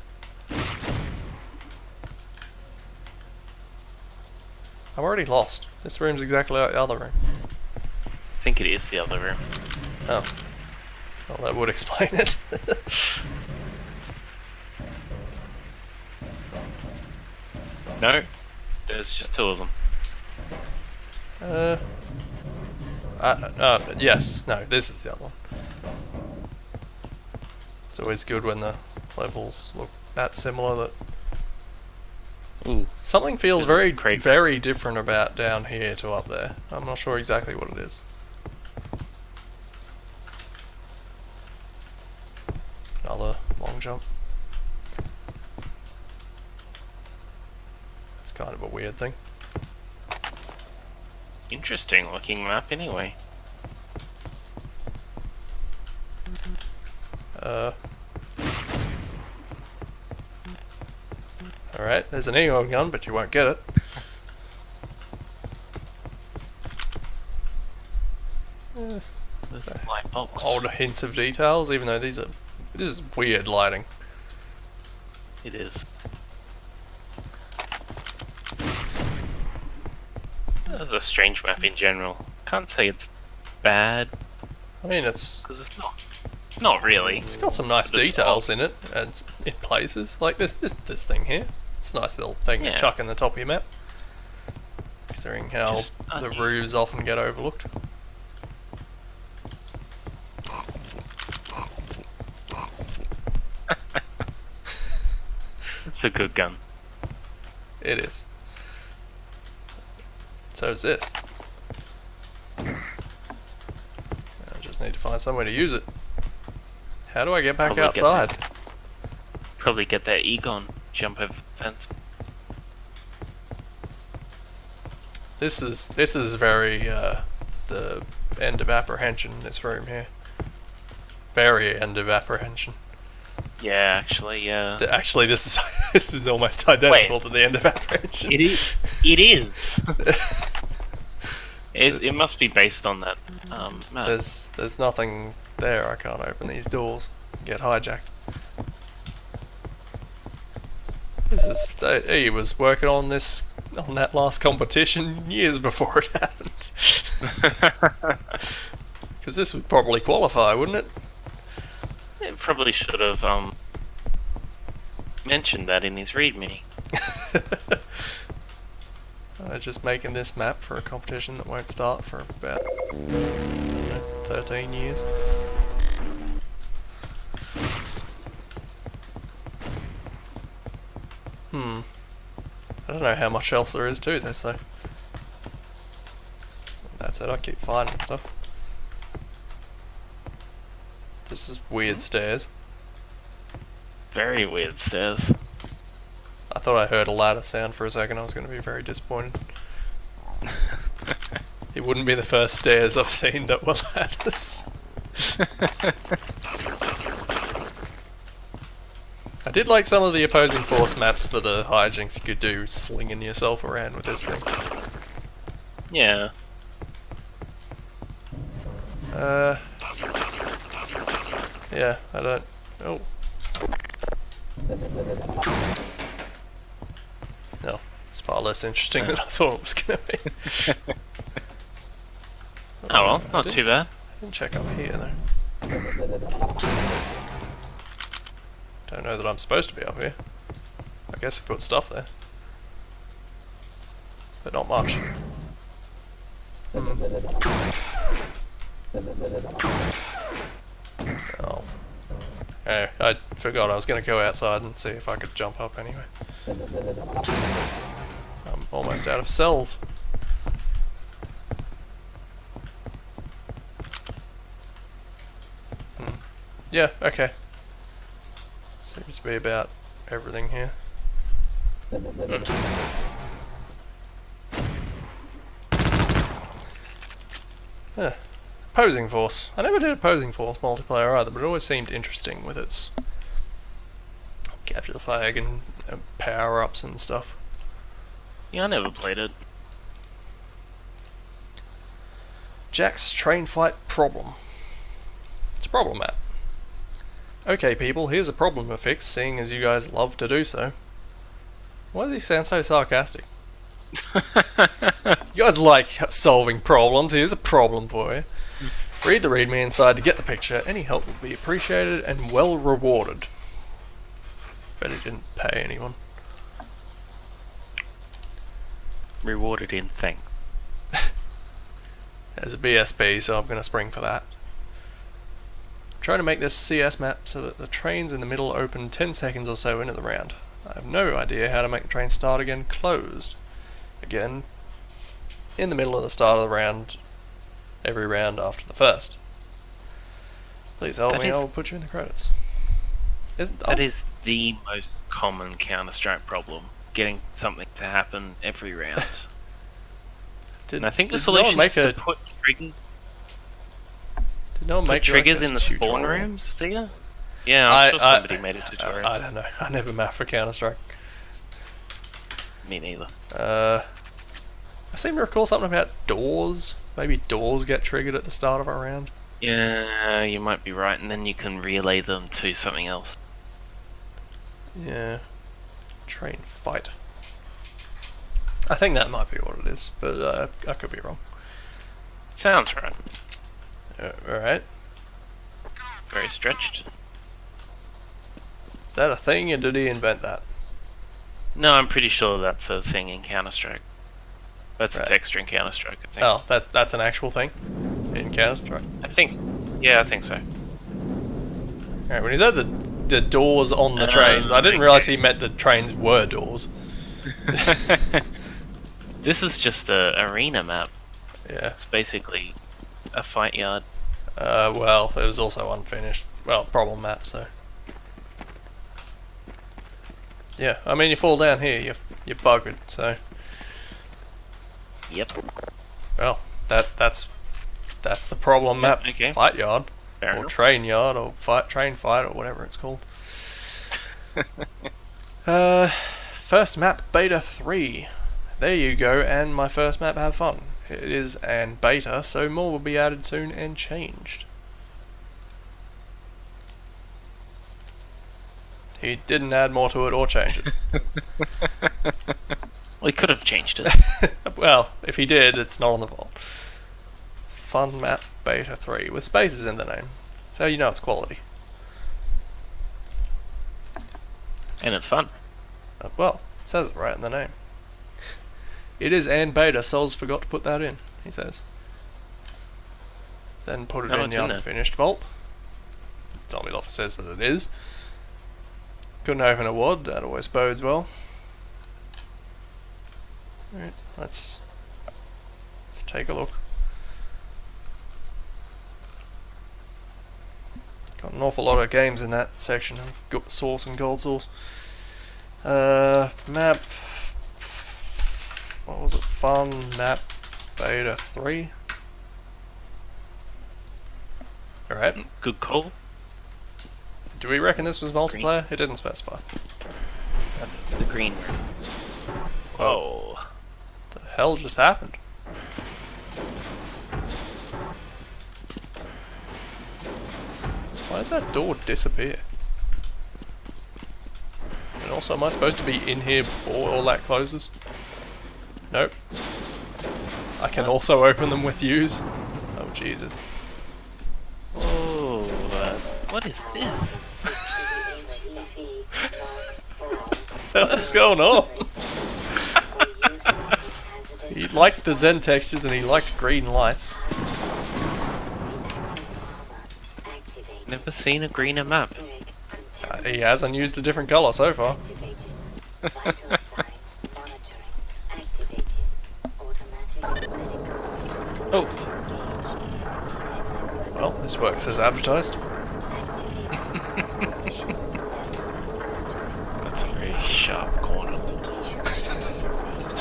I'm already lost. This room's exactly like the other room. I think it is the other room. Oh. Well, that would explain it. No, there's just 2 of them. Yes. No, this is the other one. It's always good when the levels look that similar that... Ooh. Something feels very, Craig. very different about down here to up there. I'm not sure exactly what it is. Another long jump. It's kind of a weird thing. Interesting looking map anyway. Alright, there's an Egon gun, but you won't get it. There's a light box. Old hints of details, even though this is weird lighting. It is. That's a strange map in general. Can't say it's bad, I mean, it's because it's not. Not really. got some nice But it's details in it, and in places. Like this thing here. It's a nice little thing to Yeah. chuck in the top of your map. Considering how Just the roofs often get overlooked. It's a good gun. It is. So is this. I just need to find somewhere to use it. How do I get back Probably outside? Probably get that Egon, jump over the fence. This is very the end of apprehension. This room here. Very end of apprehension. Yeah, actually, yeah. Actually, this is this is almost identical to the end of apprehension. It is. It is. it must be based on that. Map. There's nothing there. I can't open these doors. Get hijacked. This is. He was working on that last competition years before it happened. Because this would probably qualify, wouldn't it? It probably should have mentioned that in his readme. I was just making this map for a competition that won't start for about 13 years. I don't know how much else there is to this though. That's it, I keep finding stuff. This is weird stairs. Very weird stairs. I thought I heard a ladder sound for a second. I was going to be very disappointed. It wouldn't be the first stairs I've seen that were ladders. I did like some of the opposing force maps for the hijinks you could do, slinging yourself around with this thing. Yeah. Yeah, I don't... Oh. No, it's far less interesting than I thought it was going to be. Oh well, not too bad. I didn't check up here though. Don't know that I'm supposed to be up here. I guess I put stuff there. But not much. Oh. Hey, I forgot I was going to go outside and see if I could jump up anyway. I'm almost out of cells. Yeah, okay. Seems to be about everything here. Yeah. Opposing Force. I never did Opposing Force multiplayer either, but it always seemed interesting with its capture the flag and power-ups and stuff. Yeah, I never played it. Jack's train fight problem. It's a problem map. Okay people, here's a problem to fix, seeing as you guys love to do so. Why does he sound so sarcastic? You guys like solving problems, here's a problem for you. Read the readme inside to get the picture. Any help will be appreciated and well rewarded. Bet he didn't pay anyone. Rewarded in thanks. There's a BSB, so I'm going to spring for that. Trying to make this CS map so that the trains in the middle open 10 seconds or so into the round. I have no idea how to make the train start again closed. Again, in the middle of the start of the round, every round after the first. Please help me, I'll put you in the credits. That is the most common Counter-Strike problem. Getting something to happen every round. And I think the solution is to put triggers. Did no one make triggers in the spawn rooms, do you? Yeah, I'm sure somebody made a tutorial. I don't know. I never mapped for Counter-Strike. Me neither. I seem to recall something about doors. Maybe doors get triggered at the start of a round. Yeah, you might be right, and then you can relay them to something else. Yeah. Train fight. I think that might be what it is, but I could be wrong. Sounds right. Alright. Very stretched. Is that a thing, or did he invent that? No, I'm pretty sure that's a thing in Counter-Strike. That's a texture in Counter-Strike, I think. Oh, that's an actual thing in Counter-Strike? I think. Yeah, I think so. Alright, when he said the doors on the trains, I didn't realise he meant the trains were doors. This is just a arena map. Yeah. It's basically a fight yard. Well, it was also unfinished. well, problem map, so. Yeah, I mean, you fall down here, you're buggered, so. Yep. Well, that's the problem map. Okay. Fight yard, Fair or enough. train yard, or train fight, or whatever it's called. First map, beta 3. There you go, and my first map, have fun. It is an beta, so more will be added soon and changed. He didn't add more to it or change it. Well, he could have changed it. Well, if he did, it's not on the vault. Fun map beta 3 with spaces in the name. That's how you know it's quality. And it's fun. Well, it says it right in the name. It is and beta, Sols forgot to put that in, he says. Then put it No, in it's the in there. unfinished vault. Zombie Lover says that it is. Couldn't open a WAD, that always bodes well. Alright, let's take a look. Got an awful lot of games in that section of source and gold source. Map. What was it? Fun map beta 3. Alright. Good call. Do we reckon this was multiplayer? It didn't specify. That's the green room. Whoa. What the hell just happened? Why does that door disappear? And also, am I supposed to be in here before all that closes? Nope. I can also open them with use. Oh, Jesus. Oh, what is this? What's going on? He liked the Zen textures and he liked green lights. Never seen a greener map. He hasn't used a different colour so far. Oh, Well, this works as advertised. that's a very sharp corner.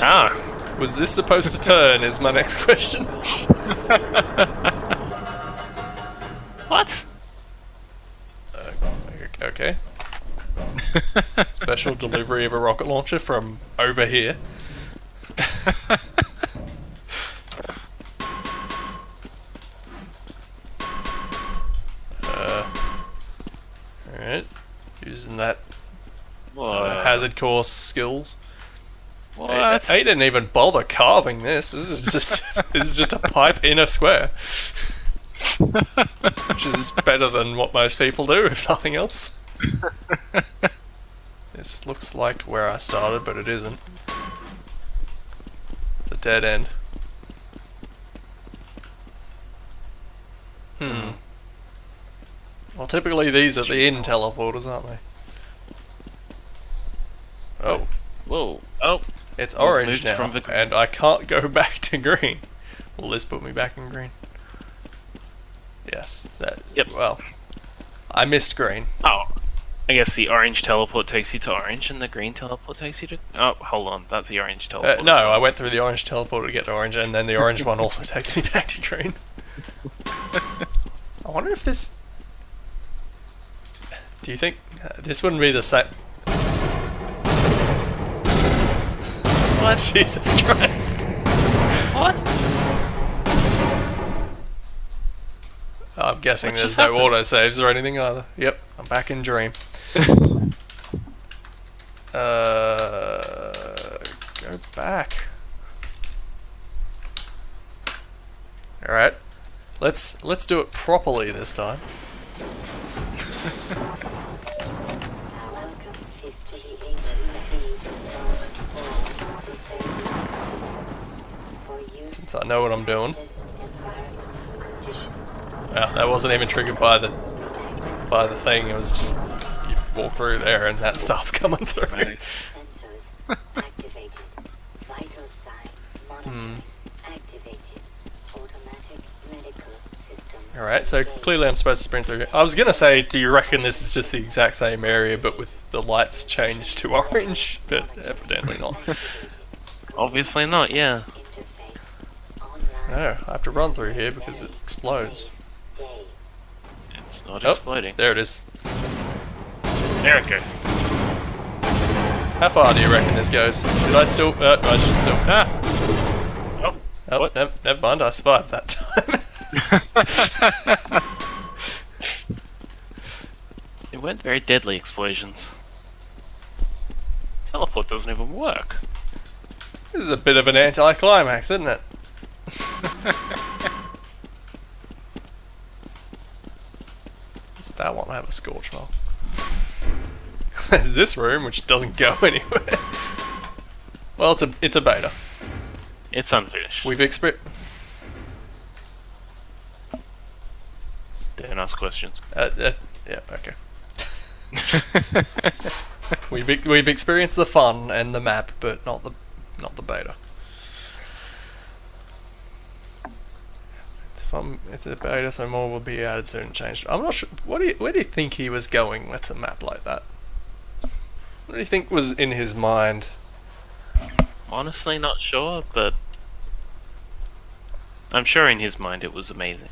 Ah, Was this supposed to turn is my next question. what? Okay. Special delivery of a rocket launcher from over here. Alright. Using that hazard course skills. What? He didn't even bother carving this. This is just a pipe in a square. Which is better than what most people do, if nothing else. This looks like where I started, but it isn't. It's a dead end. Well, typically these are the in teleporters, aren't they? Oh, Whoa. Oh, it's We've orange moved now, from the- and I can't go back to green. Will this put me back in green? Yes. That. Yep. Well, I missed green. oh. I guess the orange teleport takes you to orange, and the green teleport takes you to. Oh, hold on. That's the orange teleport. No, I went through the orange teleporter to get to orange, and then the orange one also takes me back to green. I wonder if this. Do you think this wouldn't be the same? What? Jesus Christ! What? I'm guessing What there's just no happened? autosaves or anything either. Yep, I'm back in dream. Go back. Alright. Let's do it properly this time. Since I know what I'm doing. Well, that wasn't even triggered by the thing, it was just you walk through there and that starts coming through. Right. Sensors activated. Vital sign monitoring activated. Automatic medical system Alright, so clearly I'm supposed to sprint through here. I was gonna say, do you reckon this is just the exact same area but with the lights changed to orange? But evidently not. Obviously not, yeah. No, I have to run through here because it explodes. It's not Oh, exploding. there it is. There it goes. How far do you reckon this goes? Should I still... I should still... Ah! Oh, What? never mind, I survived that time. It went very deadly explosions. Teleport doesn't even work. This is a bit of an anti-climax, isn't it? Does that one have a scorch mark? There's this room which doesn't go anywhere. Well, it's a beta. It's unfinished. We've experienced... Don't ask questions. yeah, okay. We've experienced the fun and the map, but not the beta. It's a beta, so more will be added soon and changed. I'm not sure. Where do you think he was going with a map like that? What do you think was in his mind? Honestly, not sure, but I'm sure in his mind it was amazing.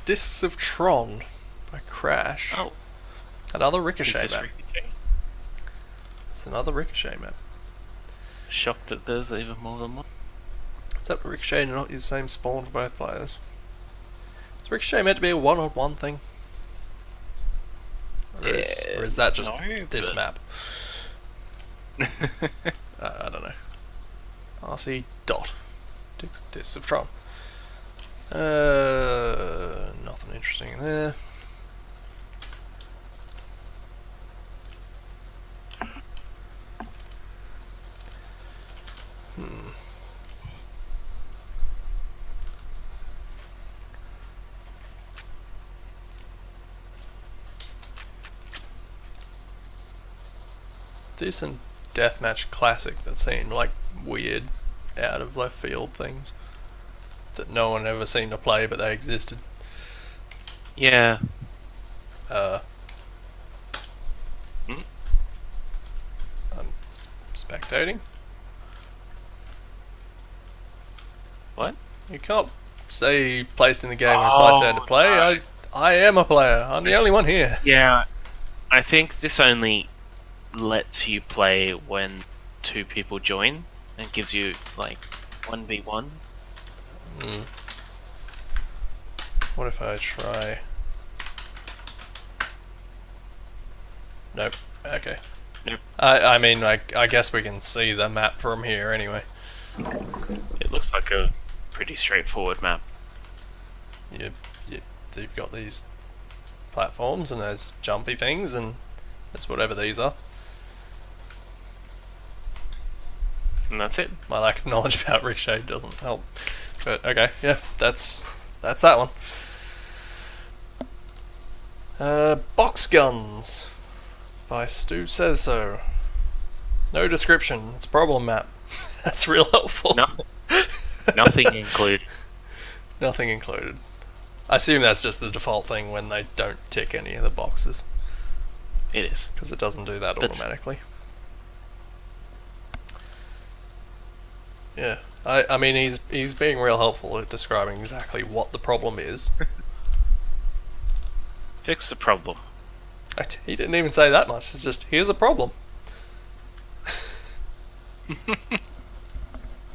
Discs of Tron by Crash. Oh, Another Ricochet this is map. Ricochet. It's another Ricochet map. Shocked that there's even more than one. Except Ricochet do not use the same spawn for both players. Is Ricochet meant to be a one-on-one thing? Or is that just no, this but- map? I don't know. RC dot. Discs of Tron. Nothing interesting in there. Decent deathmatch classic that seemed like weird, out of left field things that no one ever seemed to play, but they existed. Yeah. I'm Hmm? spectating. What? You can't say placed in the game when it's my turn to play. No. I am a player. I'm the only one here. Yeah. I think this only lets you play when two people join and gives you like 1v1. What if I try? Nope. Okay. Nope. I mean, I guess we can see the map from here anyway. It looks like a pretty straightforward map. You've got these platforms and those jumpy things and that's whatever these are. And that's it. My lack of knowledge about Ricochet doesn't help. But okay, yeah, that's that one. Box Guns by Stu Says So. No description, it's a problem map. That's real helpful. No, nothing included. Nothing included. I assume that's just the default thing when they don't tick any of the boxes, It is. because it doesn't do that But- automatically. Yeah, I mean he's being real helpful at describing exactly what the problem is. Fix the problem. He didn't even say that much. It's just here's a problem.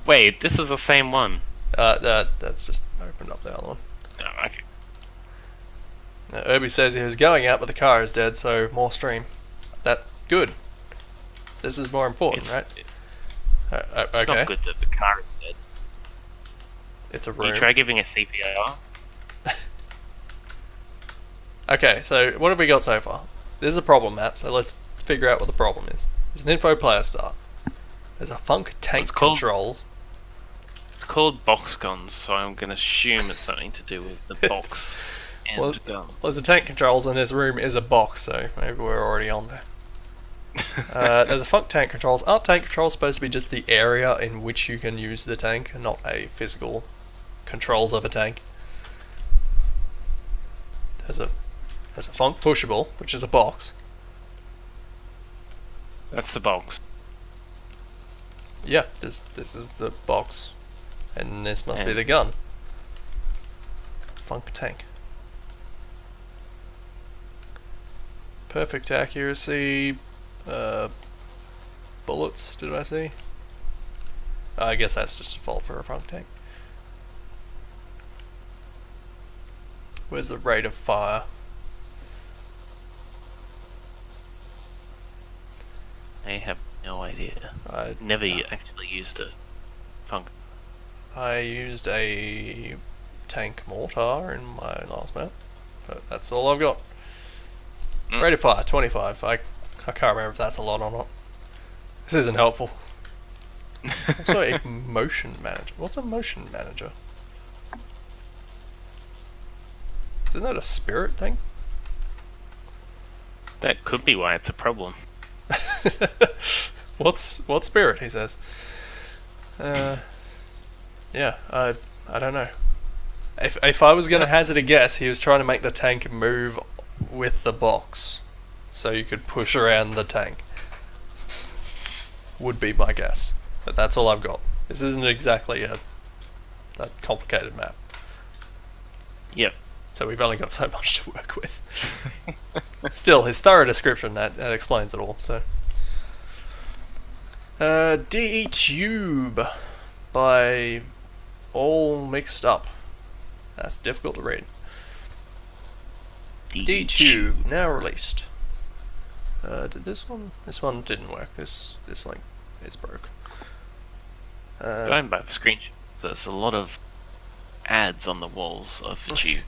Wait, this is the same one. That's just opened up the other one. Oh, okay. Irby says he was going out, but the car is dead, so more stream. That good. This is more important, It's, right? it's Okay, not good that the car is dead. it's a Can you room. try giving it CPR? Okay, so what have we got so far? This is a problem map, so let's figure out what the problem is. There's an info player start. There's a funk tank It's called- controls. It's called box guns, so I'm gonna assume it's something to do with the box and Well- gun. Well, there's a tank controls, and this room is a box, so maybe we're already on there. There's a funk tank controls. Aren't tank controls supposed to be just the area in which you can use the tank, and not a physical controls of a tank. There's a funk pushable, which is a box. That's the box. Yeah, this is the box, and this must be the gun. Funk tank. Perfect accuracy. Bullets, did I see? I guess that's just default for a funk tank. Where's the rate of fire? I have no idea. I Never actually used a funk. I used a tank mortar in my last map, but that's all I've got. Rate of fire, 25. I can't remember if that's a lot or not. This isn't helpful. Also, a motion manager. What's a motion manager? Isn't that a spirit thing? That could be why it's a problem. What spirit? He says. Yeah, I don't know. If I was gonna hazard a guess, he was trying to make the tank move with the box, so you could push around the tank. Would be my guess, but that's all I've got. This isn't exactly a complicated map. Yep. So we've only got so much to work with. Still, his thorough description that explains it all. So, D Tube by All Mixed Up. That's difficult to read. D Tube now released. Did this one? This one didn't work. This link is broke. Going by the screenshot, there's a lot of ads on the walls of the tube.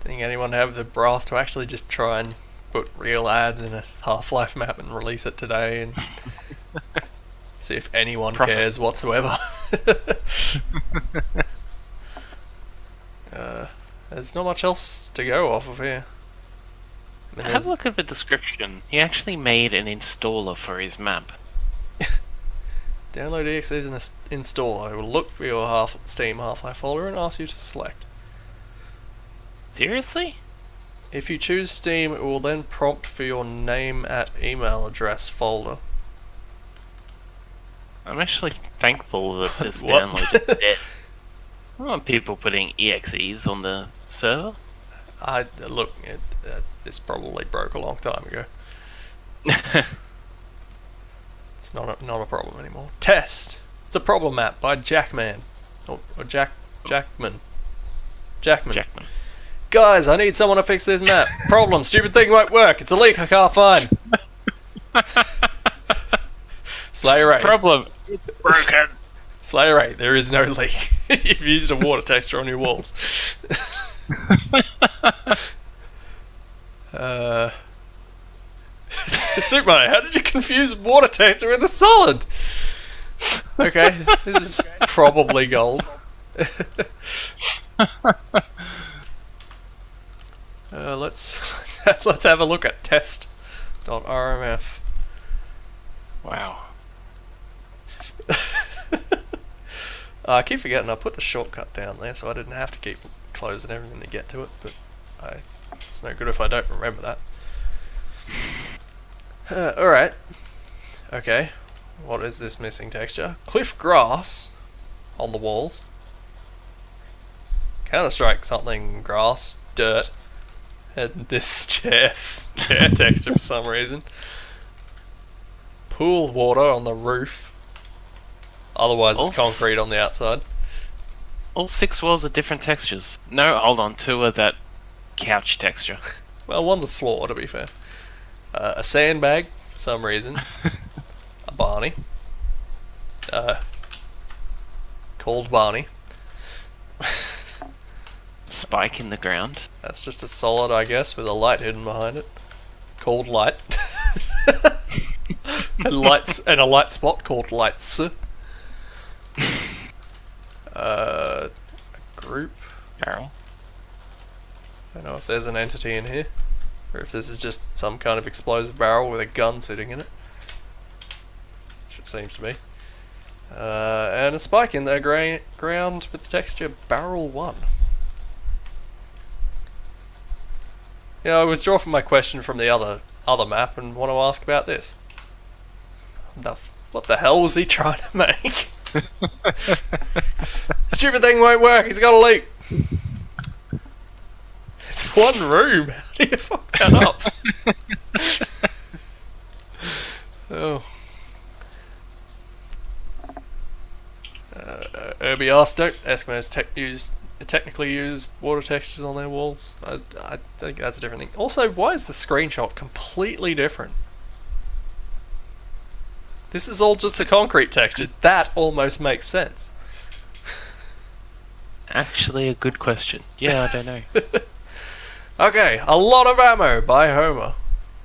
Think anyone have the brass to actually just try and put real ads in a Half-Life map and release it today and see if anyone cares whatsoever? There's not much else to go off of here. I mean, Have a look at the description. He actually made an installer for his map. Download exe as an installer. It will look for your Steam Half-Life folder and ask you to select. Seriously? If you choose Steam, it will then prompt for your name at email address folder. I'm actually thankful that this What? download is dead. I don't want people putting EXEs on the server. Look, this probably broke a long time ago. It's not a problem anymore. Test. It's a problem map by Jackman or Jackman. Guys, I need someone to fix this map. Problem. Stupid thing won't work. It's a leak I can't find. Slayer 8. Problem. It's broken. Slayer 8. There is no leak. You've used a water texture on your walls. Superman, how did you confuse water texture with a solid? Okay, this is probably gold. Let's have a look at test.rmf. Wow. I keep forgetting I put the shortcut down there, so I didn't have to keep closing everything to get to it. But it's no good if I don't remember that. Alright. Okay. What is this missing texture? Cliff grass on the walls. Counter-Strike something grass, dirt. And this chair texture for some reason. Pool water on the roof. Otherwise it's concrete on the outside. All 6 walls are different textures. No, hold on, 2 are that couch texture. Well, one's a floor, to be fair. A sandbag, for some reason. A Barney. Called Barney. Spike in the ground. That's just a solid, I guess, with a light hidden behind it. Called light. and a light spot called lights. Group. Barrel. I don't know if there's an entity in here, or if this is just some kind of explosive barrel with a gun sitting in it. Which it seems to be. And a spike in their ground with the texture barrel 1. You know, I withdraw from my question from the other map and want to ask about this. What the hell was he trying to make? Stupid thing won't work, he's got a leak. It's one room, how do you fuck that up? Oh. Irby asked, don't Eskimos technically use water textures on their walls? I think that's a different thing. Also, why is the screenshot completely different? This is all just the concrete texture. That almost makes sense. Actually, a good question. Yeah, I don't know. Okay, a lot of ammo by Homer.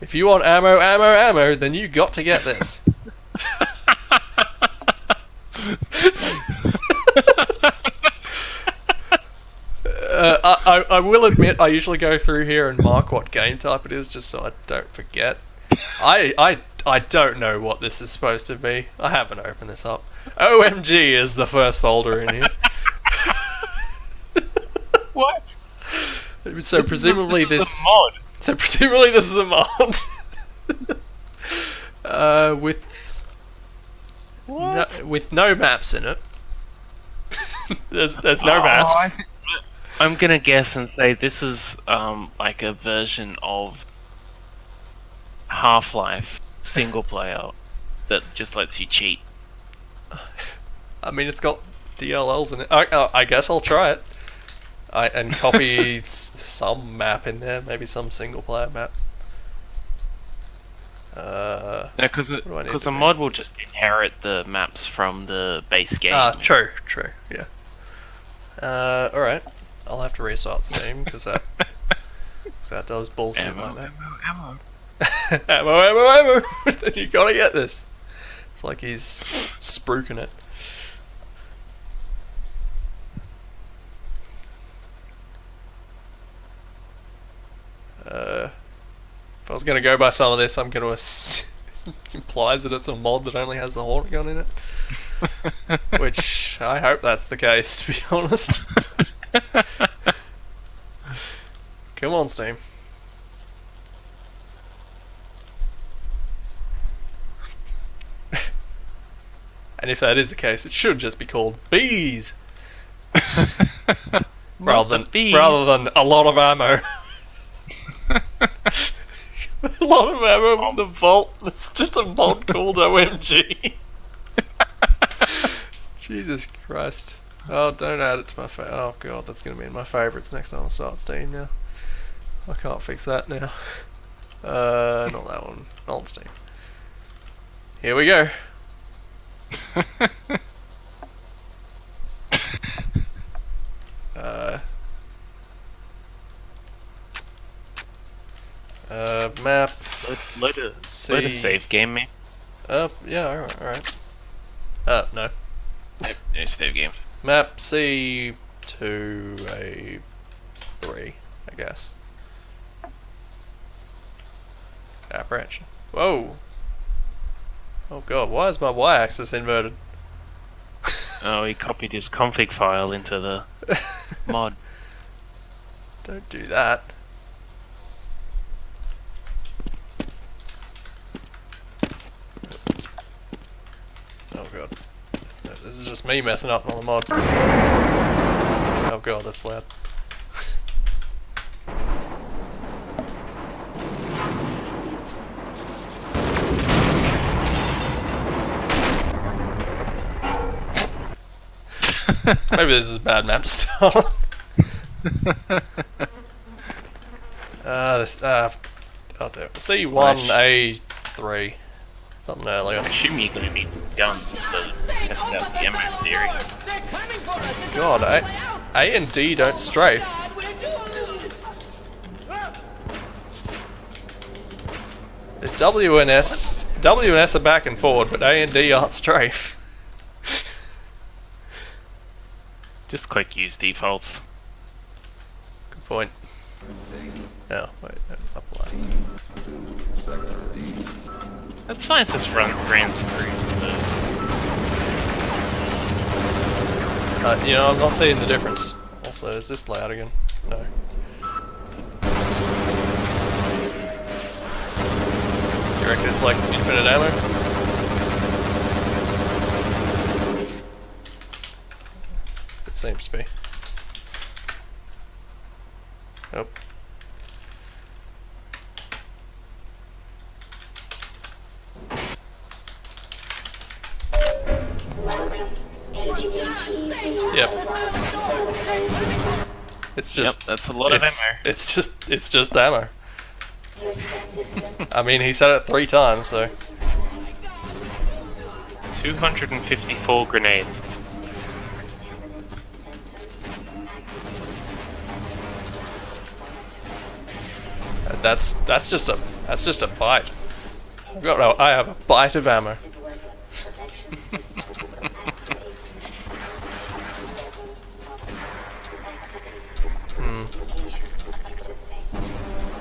If you want ammo, then you got to get this. I will admit I usually go through here and mark what game type it is just so I don't forget. I don't know what this is supposed to be. I haven't opened this up. OMG is the first folder in here. What? So presumably this is a mod. So presumably this is a mod. With no maps in it. there's no maps. I'm gonna guess and say this is like a version of Half-Life single player that just lets you cheat. I mean, it's got DLLs in it. I guess I'll try it. And copy some map in there, maybe some single player map. No, because a mod will just inherit the maps from the base game. True, yeah. Alright. I'll have to restart Steam, because that does bullshit like that. Ammo! Then you gotta get this. It's like he's spruiking it. If I was going to go by some of this, I'm going to implies that it's a mod that only has the Hornet gun in it. Which, I hope that's the case, to be honest. Come on, Steam. And if that is the case, it should just be called Bees! rather than a lot of ammo. A lot of ammo in the vault. It's just a mod called OMG. Jesus Christ. Oh, don't add it to my oh god, that's going to be in my favourites next time I start Steam now. I can't fix that now. Not that one. Not on Steam. Here we go. Map. Load a save game, man. Yeah, alright. No. No save game. Map C2A3, I guess. Apprehension. Whoa! Oh god, why is my y-axis inverted? Oh, he copied his config file into the mod. Don't do that. Oh god. No, this is just me messing up on the mod. Oh god, that's loud. Maybe this is a bad map to start on. Oh damn. C1A3. Something earlier. I assume you're going to need guns to test out the ammo theory. God, A and D don't strafe. The W and S are back and forward, but A and D aren't strafe. Just click use defaults. Good point. Oh, wait, no, apply. That scientist ran through the You know, I'm not seeing the difference. Also, is this loud again? No. Do you reckon it's like infinite ammo? It seems to be. Oh. Yep. It's just. Yep, that's a lot of ammo. It's just ammo. I mean, he said it 3 times, so. 254 grenades. That's just a bite. I have a bite of ammo.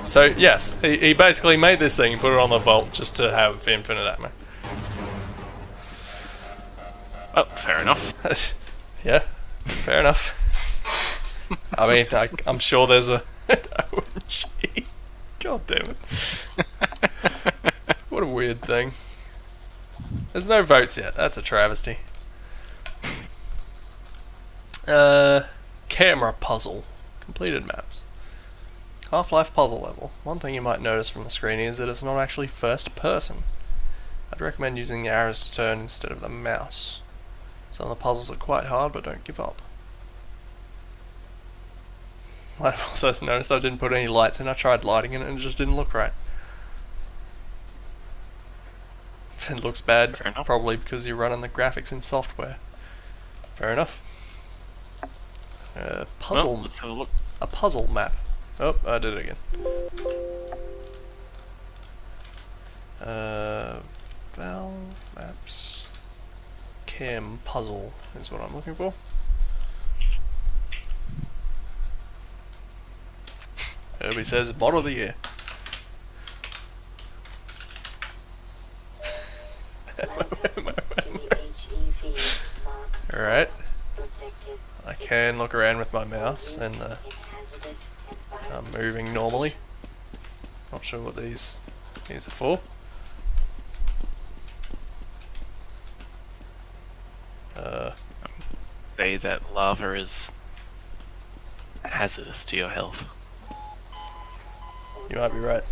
So yes, he basically made this thing and put it on the vault just to have infinite ammo. Oh, fair enough. Yeah, fair enough. I mean, I'm sure there's a OMG. God damn it! What a weird thing. There's no votes yet. That's a travesty. Camera puzzle. Completed maps. Half-Life puzzle level. One thing you might notice from the screen is that it's not actually first person. I'd recommend using the arrows to turn instead of the mouse. Some of the puzzles are quite hard, but don't give up. I've also noticed I didn't put any lights in. I tried lighting it and it just didn't look right. If it looks bad, it's probably because you're running the graphics in software. Fair enough. Puzzle. Well, let's have a look. A puzzle map. Oh, I did it again. Valve maps. Cam puzzle is what I'm looking for. Herbie says model of the year. Alright. I can look around with my mouse and I'm moving normally. Not sure what these are for. Say that lava is hazardous to your health. You might be right.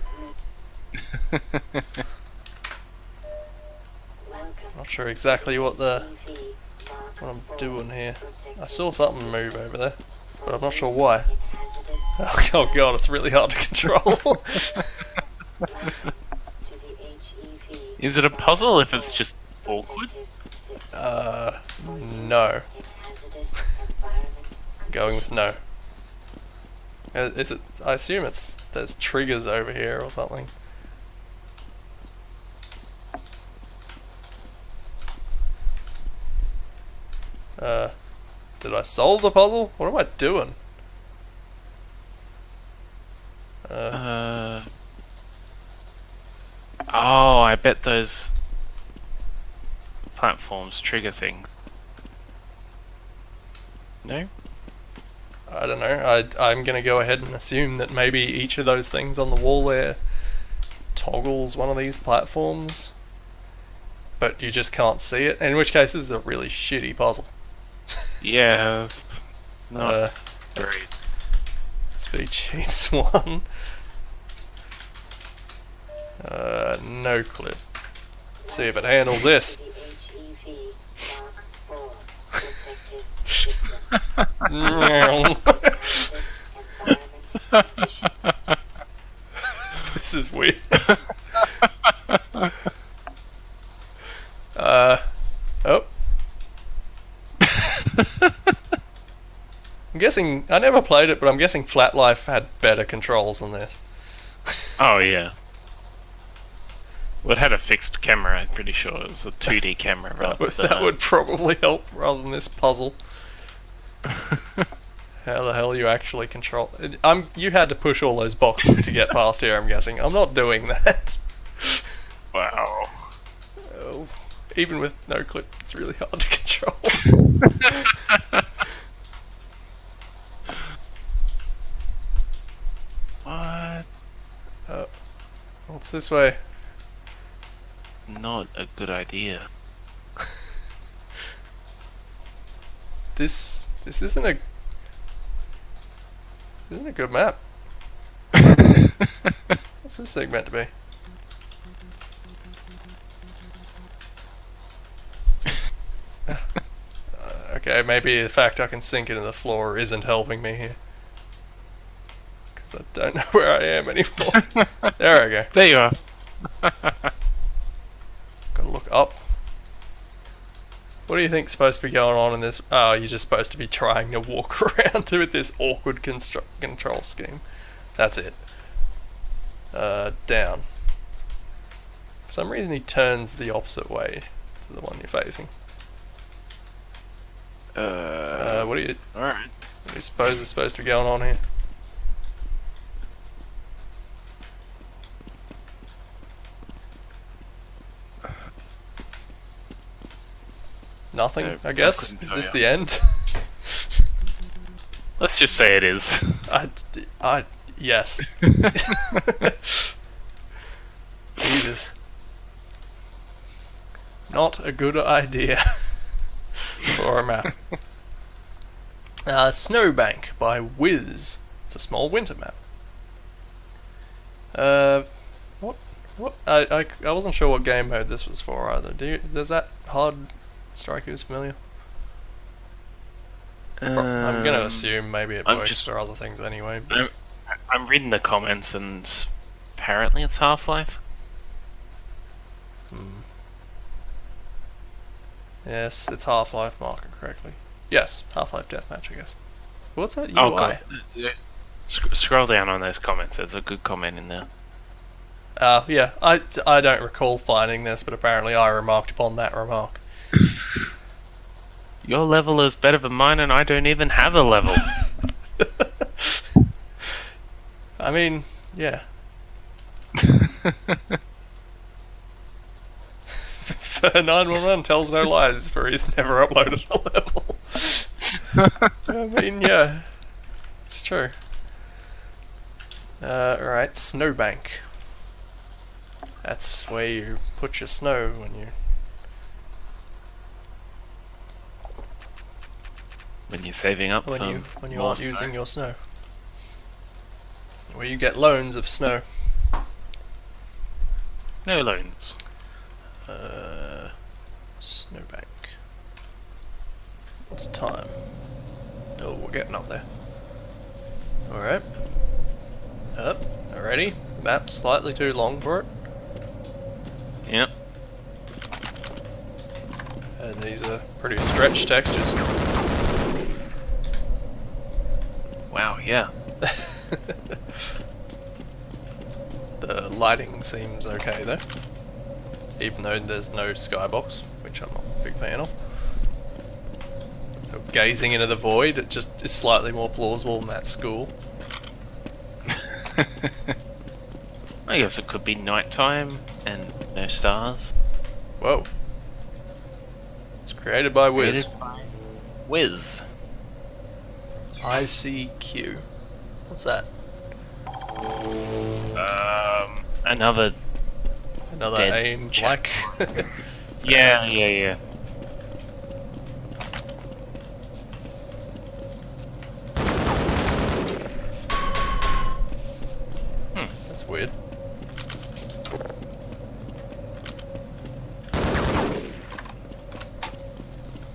Not sure exactly what I'm doing here. I saw something move over there, but I'm not sure why. Oh god, it's really hard to control. Is it a puzzle if it's just awkward? No. Going with no. Is it? I assume there's triggers over here or something. Did I solve the puzzle? What am I doing? Oh, I bet those platforms trigger things. No? I don't know. I'm gonna go ahead and assume that maybe each of those things on the wall there toggles one of these platforms, but you just can't see it. In which case, this is a really shitty puzzle. Yeah. Not great. SV cheats one. No clue. Let's see if it handles this. This is weird. Oh. I'm guessing, I never played it, but I'm guessing Flat Life had better controls than this. Oh yeah. Well, it had a fixed camera, I'm pretty sure. It was a 2D camera rather than That would probably help rather than this puzzle. How the hell you actually control... You had to push all those boxes to get past here, I'm guessing. I'm not doing that. Wow. Oh, even with no clip, it's really hard to control. What's this way? Not a good idea. This isn't a good map. What's this thing meant to be? Okay, maybe the fact I can sink into the floor isn't helping me here. Because I don't know where I am anymore. There I go. There you are. Gotta look up. What do you think's supposed to be going on in this? Oh, you're just supposed to be trying to walk around with this awkward control scheme. That's it. Down. For some reason he turns the opposite way to the one you're facing. What do you... Alright. What do you suppose is supposed to be going on here? Nothing, I guess? Is this the end? Let's just say it is. Yes. Jesus. Not a good idea for a map. Snowbank by Wiz. It's a small winter map. What? I wasn't sure what game mode this was for either. Does that hard strike you as familiar? I'm gonna assume maybe it works for other things anyway. But I'm reading the comments and apparently it's Half-Life. Yes, it's Half-Life marked correctly. Yes, Half-Life Deathmatch, I guess. What's that UI? Oh god. Scroll down on those comments, there's a good comment in there. Yeah, I don't recall finding this, but apparently I remarked upon that remark. Your level is better than mine and I don't even have a level. I mean, yeah. For 911 tells no lies, for he's never uploaded a level. I mean, yeah. It's true. Alright, Snowbank. That's where you put your snow when you're saving up when you more aren't using your snow. Where you get loans of snow. No loans. Snowbank. What's time? Oh, we're getting up there. Alright. Up. Already. Map's slightly too long for it. Yep. And these are pretty stretched textures. Wow, yeah. The lighting seems okay though. Even though there's no skybox, which I'm not a big fan of. So gazing into the void, it just is slightly more plausible than that school. I guess it could be nighttime and no stars. Whoa. It's created by Wiz. Wiz. ICQ. What's that? Another dead aim chap. black. Yeah. That's weird.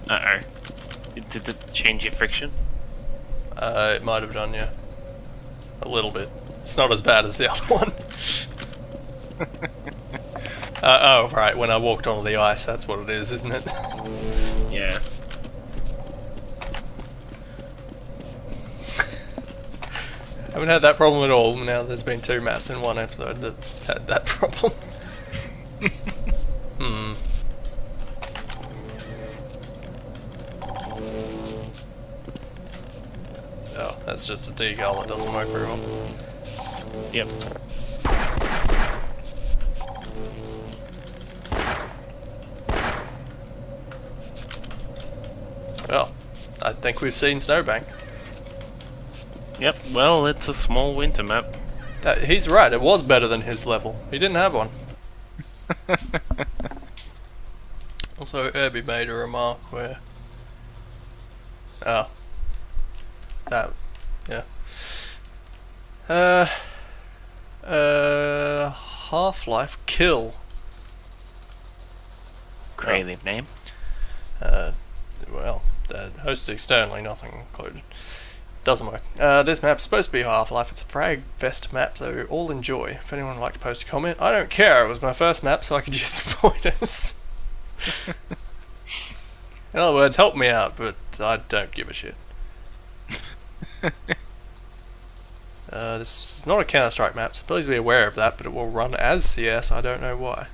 Uh-oh. Did it change your friction? It might have done, yeah. A little bit. It's not as bad as the other one. Oh, right, when I walked onto the ice, that's what it is, isn't it? Yeah. Haven't had that problem at all. Now there's been 2 maps in one episode that's had that problem. Oh, that's just a decal that doesn't work very well. Yep. Well, I think we've seen Snowbank. Yep, well, it's a small winter map. He's right, it was better than his level. He didn't have one. Also, Irby made a remark where... Oh. That... Yeah. Half-Life Kill. Creative name. Well, hosted externally, nothing included. Doesn't work. This map's supposed to be Half-Life. It's a frag fest map, so all enjoy. If anyone would like to post a comment, I don't care. It was my first map, so I could use some pointers. In other words, help me out, but I don't give a shit. This is not a Counter-Strike map, so please be aware of that, but it will run as CS. I don't know why.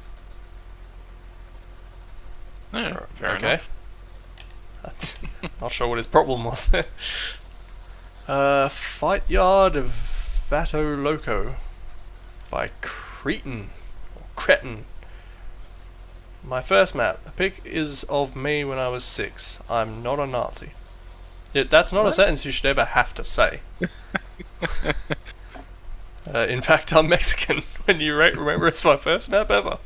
No, fair Okay. enough. Not sure what his problem was there. Fight Yard of Vato Loco by Cretin. Or Cretin. My first map. The pic is of me when I was 6. I'm not a Nazi. That's not a sentence you should ever have to say. In fact, I'm Mexican. When you remember it's my first map ever.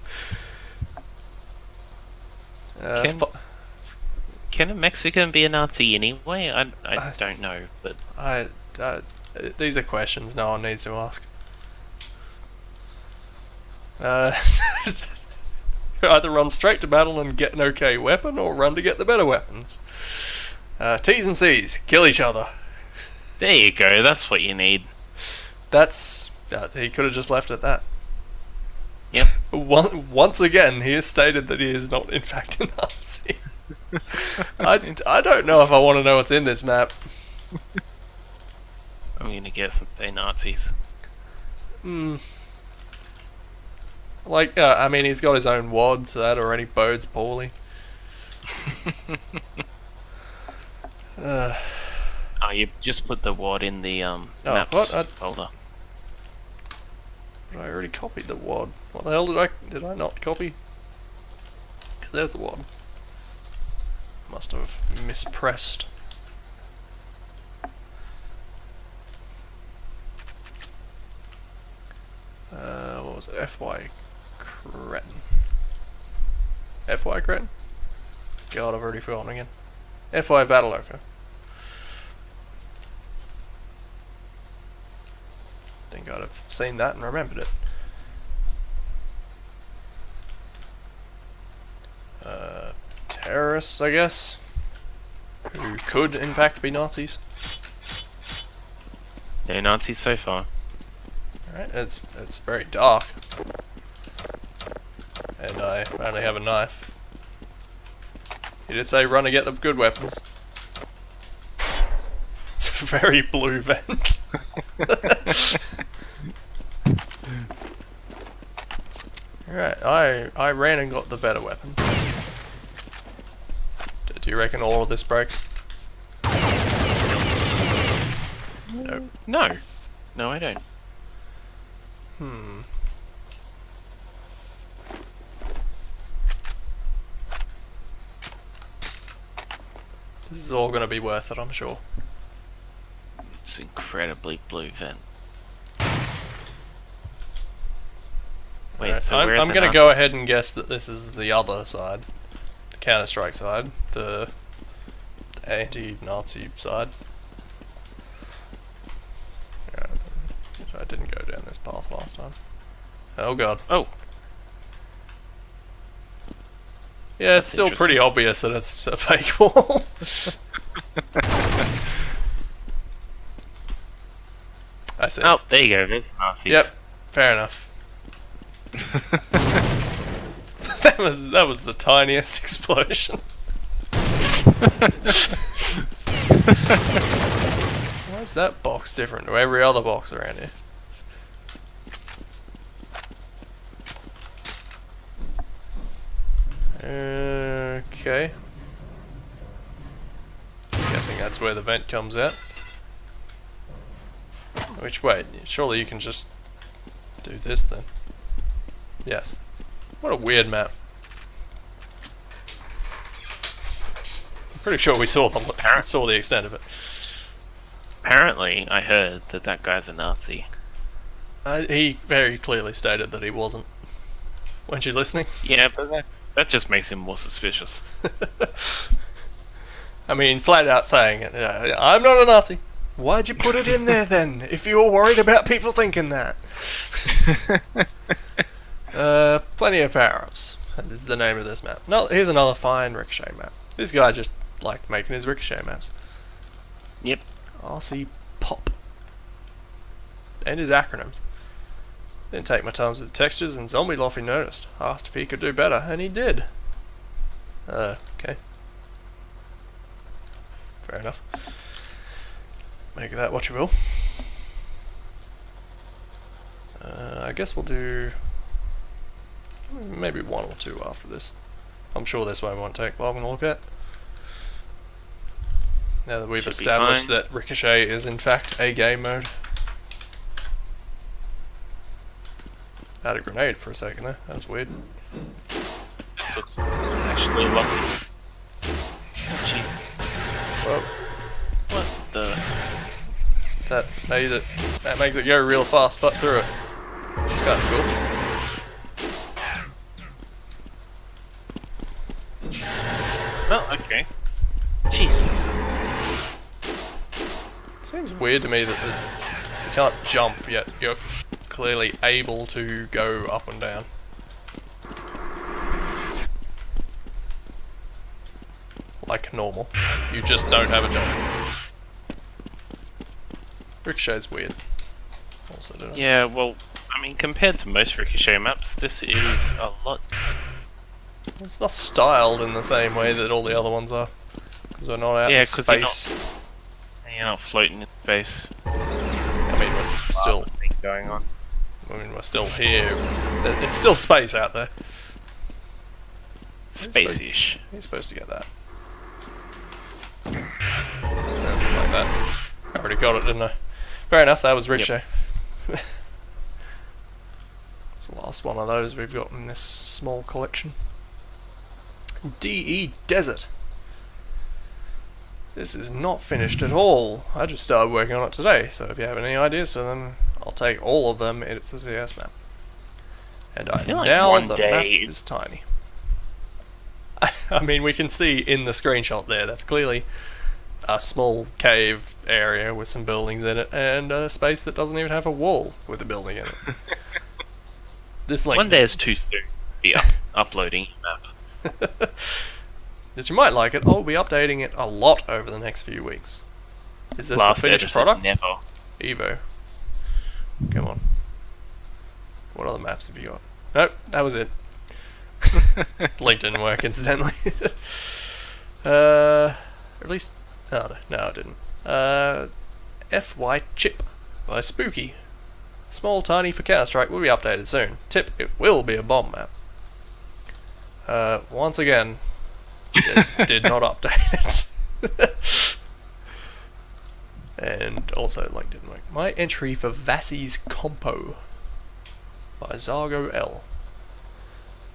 Can a Mexican be a Nazi anyway? I don't know, but... These are questions no one needs to ask. Either run straight to battle and get an okay weapon, or run to get the better weapons. T's and C's, kill each other. There you go, that's what you need. That's... he could have just left it at that. Yep. Once again, he has stated that he is not in fact a Nazi. I don't know if I want to know what's in this map. I'm gonna guess that they're Nazis. Like, I mean, he's got his own WOD, so that already bodes poorly. Oh, you just put the WAD in the maps folder. I already copied the WOD. What the hell did I not copy? Because there's the WOD. Must have mispressed. What was it? FY Cretin. FY Cretin? God, I've already forgotten again. FY Vataloco. Think I'd have seen that and remembered it. Terrorists, I guess, who could in fact be Nazis. No Nazis so far. Alright, it's very dark. And I only have a knife. He did say run to get the good weapons. It's a very blue vent. Alright, I ran and got the better weapons. Do you reckon all of this breaks? Nope. No. No, I don't. This is all gonna be worth it, I'm sure. It's incredibly blue vent. Wait, Right, so I'm gonna go ahead and guess that this is the other side. The Counter-Strike side. The anti-Nazi side. Yeah, I didn't go down this path last time. Oh god. Oh. Yeah, it's still pretty obvious that it's a fake wall. I see. Oh, there you go. There's Nazis. Yep, fair enough. that was the tiniest explosion. Why is that box different to every other box around here? Okay. Guessing that's where the vent comes out. Which, wait, surely you can just do this then. Yes. What a weird map. I'm pretty sure we saw the extent of it. Apparently, I heard that guy's a Nazi. He very clearly stated that he wasn't. Weren't you listening? Yeah, but that just makes him more suspicious. I mean, flat out saying it. I'm not a Nazi. Why'd you put it in there then, if you were worried about people thinking that? Plenty of power-ups. That is the name of this map. No, here's another fine Ricochet map. This guy just liked making his Ricochet maps. Yep. RC Pop. And his acronyms. Didn't take my time with the textures, and Zombie Loffy noticed. Asked if he could do better, and he did. Okay. Fair enough. Make of that what you will. I guess we'll do maybe one or two after this. I'm sure this one won't take long to look at. Now that we've established that Ricochet is in fact a game mode. I had a grenade for a second there. That was weird. This looks actually lovely. Whoa. What the? That makes it go real fast through it. It's kind of cool. Oh, okay. Jeez. Seems weird to me that you can't jump yet you're clearly able to go up and down. Like normal. You just don't have a jump. Ricochet's weird. Also, don't Yeah, well, I mean, compared to most Ricochet maps, this is a lot. It's not styled in the same way that all the other ones are. Because we're not out in space. You're not floating in space. I mean, we're still going on. I mean, we're still here. It's still space out there. Space-ish. You're supposed to get that. Yeah, like that. I already got it, didn't I? Fair enough, that was Ricochet. Yep. It's the last one of those we've got in this small collection. DE Desert. This is not finished at all. I just started working on it today, so if you have any ideas for them, I'll take all of them. It's a CS map. And now the map is tiny. I mean, we can see in the screenshot there, that's clearly a small cave area with some buildings in it, and a space that doesn't even have a wall with a building in it. This link. One day is too soon to be uploading a map. That you might like it, I'll be updating it a lot over the next few weeks. Is this the finished product? Never. Evo. Come on. What other maps have you got? Nope, that was it. Link didn't work, incidentally. At least... Oh, no, it didn't. FY Chip by Spooky. Small, tiny for Counter-Strike will be updated soon. Tip, it will be a bomb map. Once again, did not update it. And also, link didn't work. My entry for Vassie's Compo by Zargo L.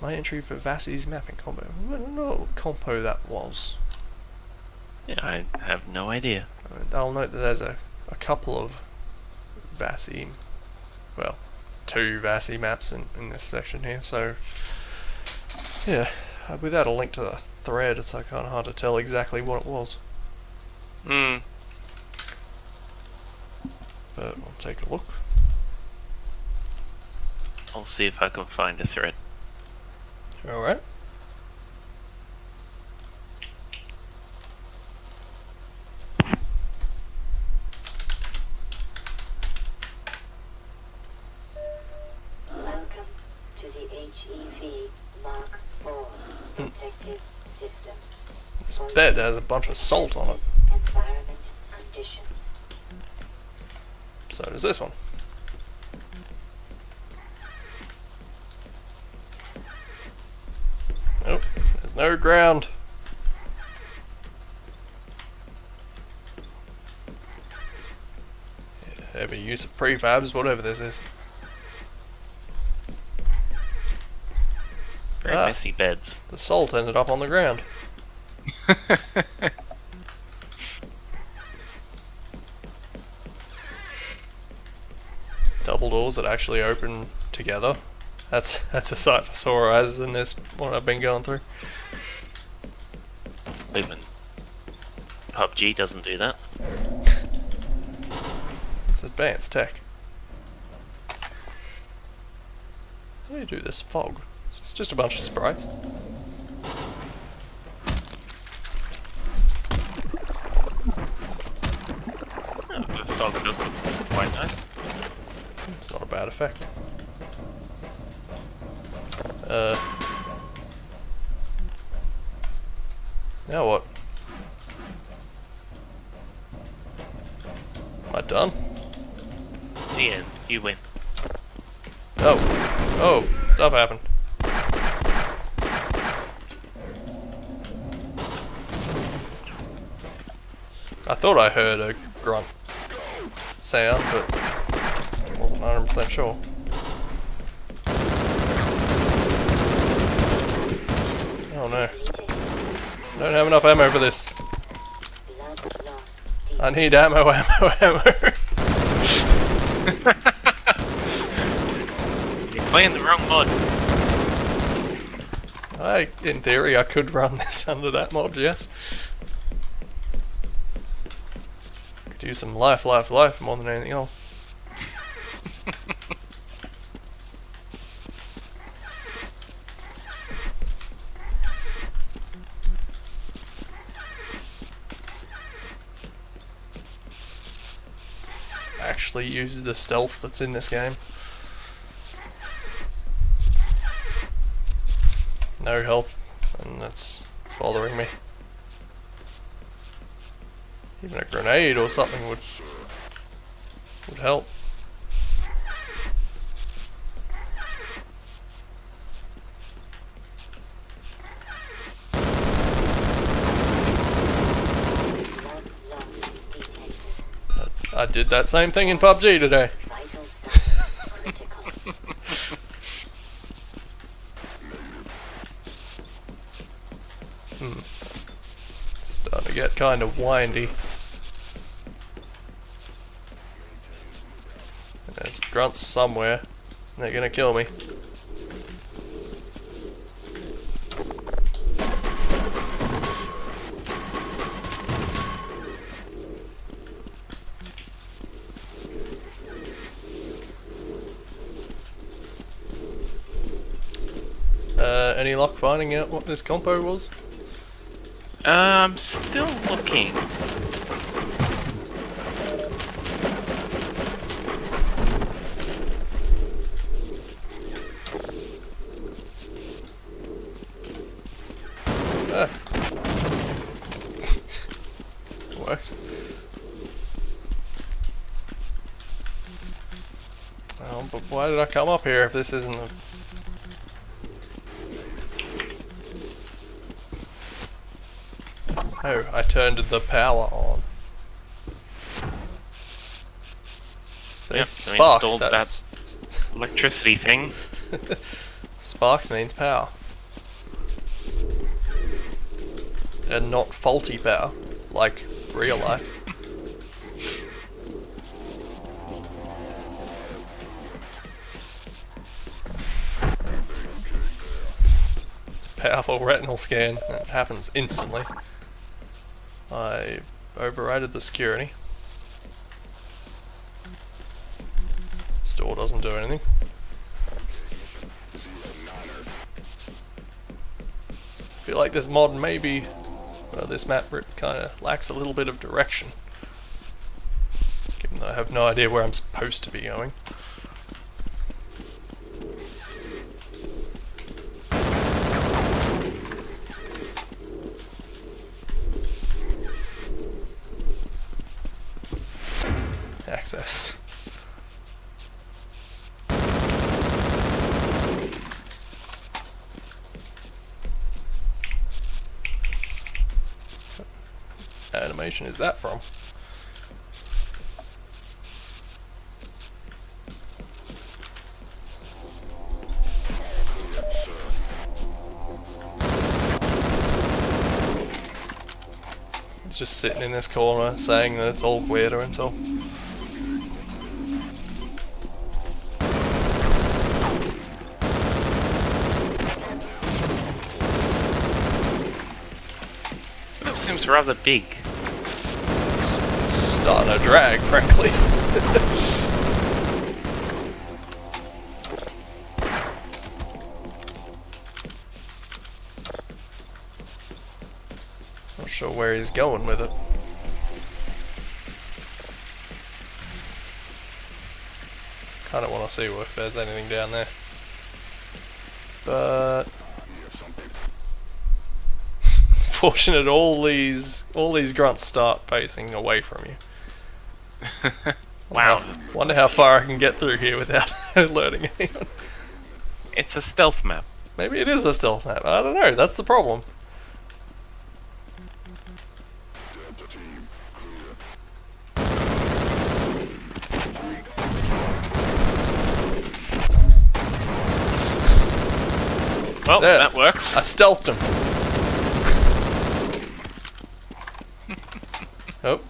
My entry for Vassie's mapping combo. I don't know what compo that was. Yeah, I have no idea. I'll note that there's a couple of Vassie, well, 2 Vassie maps in this section here, so yeah, without a link to the thread, it's kind of hard to tell exactly what it was. But we'll take a look. I'll see if I can find a thread. Alright. Welcome to the HEV Mark IV protective system. This bed has a bunch of salt on it. Environment conditions. So does this one. Nope, there's no ground. Yeah, heavy use of prefabs, whatever this is. Very messy beds. The salt ended up on the ground. double doors that actually open together. That's a sight for sore eyes in this what I've been going through. Even PUBG doesn't do that. It's advanced tech. How do you do this fog? It's just a bunch of sprites. Oh, the fog does look quite nice. It's not a bad effect. Now what? Am I done? The end. You win. Oh. Oh, stuff happened. I thought I heard a grunt sound, but I wasn't 100% sure. Oh no. I don't have enough ammo for this. Blood loss. I need ammo, ammo. You're playing the wrong mod. In theory, I could run this under that mod, yes. Could use some life more than anything else. Actually use the stealth that's in this game. No health, and that's bothering me. Even a grenade or something would help. I did that same thing in PUBG today. Vital signs critical. It's starting to get kind of windy. And there's grunts somewhere. And they're gonna kill me. Any luck finding out what this compo was? I'm still looking. Works. Oh, but why did I come up here if this isn't a... Oh, I turned the power on. See, Yep, so sparks. installed That's, that electricity thing. sparks means power. And not faulty power, like real life. It's a powerful retinal scan. It happens instantly. I overrided the security. Store doesn't do anything. I feel like this mod maybe, well, this map kind of lacks a little bit of direction. Given that I have no idea where I'm supposed to be going. Access. What animation is that from? It's just sitting in this corner saying that it's all clear to himself. seems rather big. It's starting to drag, frankly. Not sure where he's going with it. Kind of want to see if there's anything down there. But it's fortunate all these grunts start facing away from you. Wow. Wonder how far I can get through here without alerting anyone. It's a stealth map. Maybe it is a stealth map. I don't know. That's the problem. Well, There. that works. I stealthed him. Oh.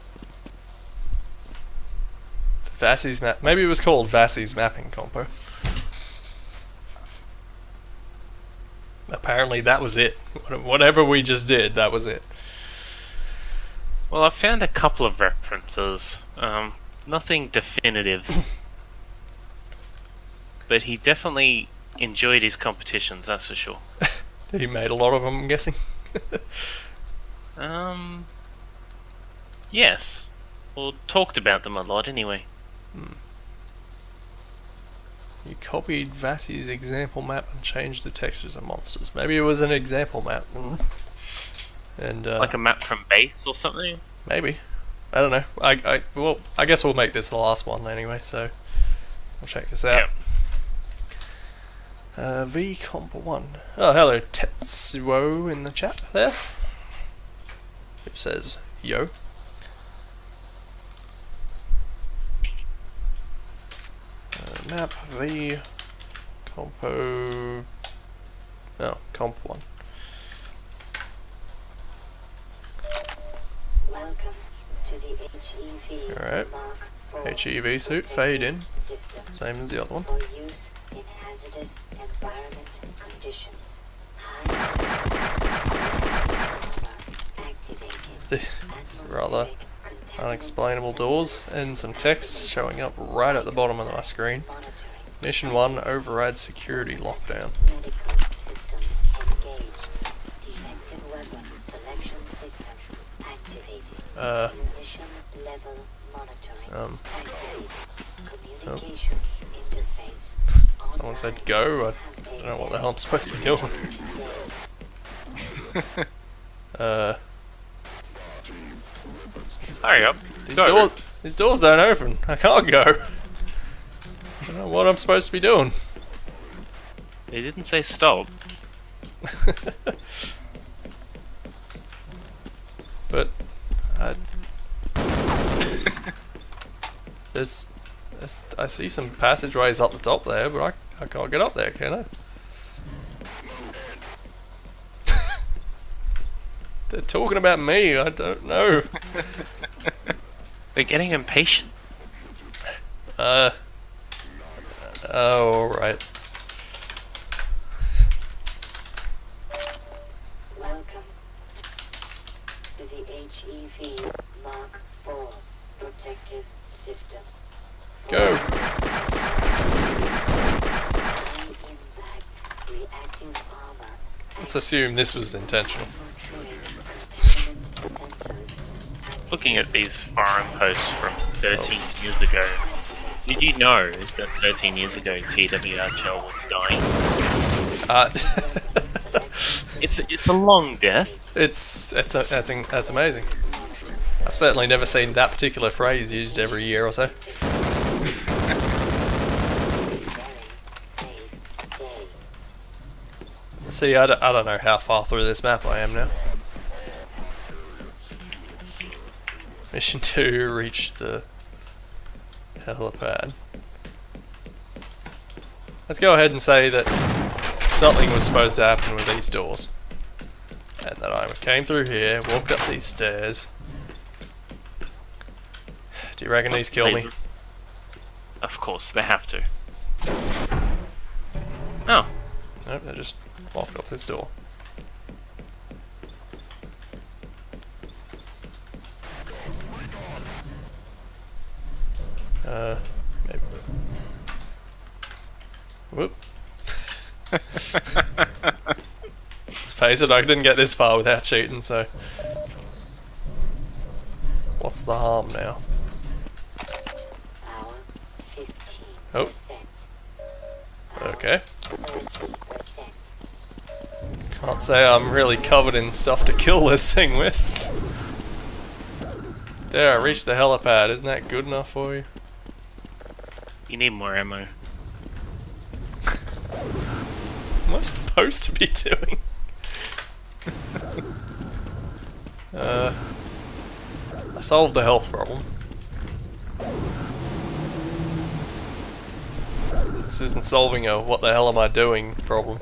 Vassie's map. Maybe it was called Vassie's mapping compo. Apparently that was it. Whatever we just did, that was it. Well, I found a couple of references. Nothing definitive. But he definitely enjoyed his competitions, that's for sure. He made a lot of them, I'm guessing. Yes. Well, talked about them a lot anyway. You copied Vassie's example map and changed the textures of monsters. Maybe it was an example map. And Like a map from base or something? maybe. I don't know. I guess we'll make this the last one anyway, so we'll check this out. V Comp 1. Oh, hello, Tetsuo in the chat there. Who says, yo. Map V Compo. Oh, Comp 1. Welcome to the HEV Alright. Mark IV HEV suit, fade in. system Same as the other one. for use in hazardous environment conditions. It's rather unexplainable doors and some text showing up right at the bottom of my screen. Mission 1, override security lockdown. Medical system engaged. Defensive weapon selection system activated. Mission level monitoring activated. Communications interface. Someone said go, I don't know what the hell I'm supposed to be doing. Hurry up. These doors don't open. I can't go. I don't know what I'm supposed to be doing. They didn't say stop. But there's I see some passageways up the top there, but I can't get up there, can I? They're talking about me, I don't know. They're getting impatient. Oh, alright. Welcome to the HEV Mark IV protective system. Go! High impact reactive armor. Let's assume this was intentional. Looking at these forum posts from 13 years ago, did you know that 13 years ago TWHL was dying? It's a long death. That's amazing. I've certainly never seen that particular phrase used every year or so. See, I don't know how far through this map I am now. Mission 2, reach the helipad. Let's go ahead and say that something was supposed to happen with these doors. And that I came through here, walked up these stairs. Do you reckon these kill me? Of course, they have to. Oh. Nope, they just blocked off this door. Maybe. Whoop. Let's face it, I didn't get this far without cheating, so... What's the harm now? Power 15%. Oh. Okay. 30%. Can't say I'm really covered in stuff to kill this thing with. There, I reached the helipad. Isn't that good enough for you? You need more ammo. What am I supposed to be doing? I solved the health problem. This isn't solving a what the hell am I doing problem.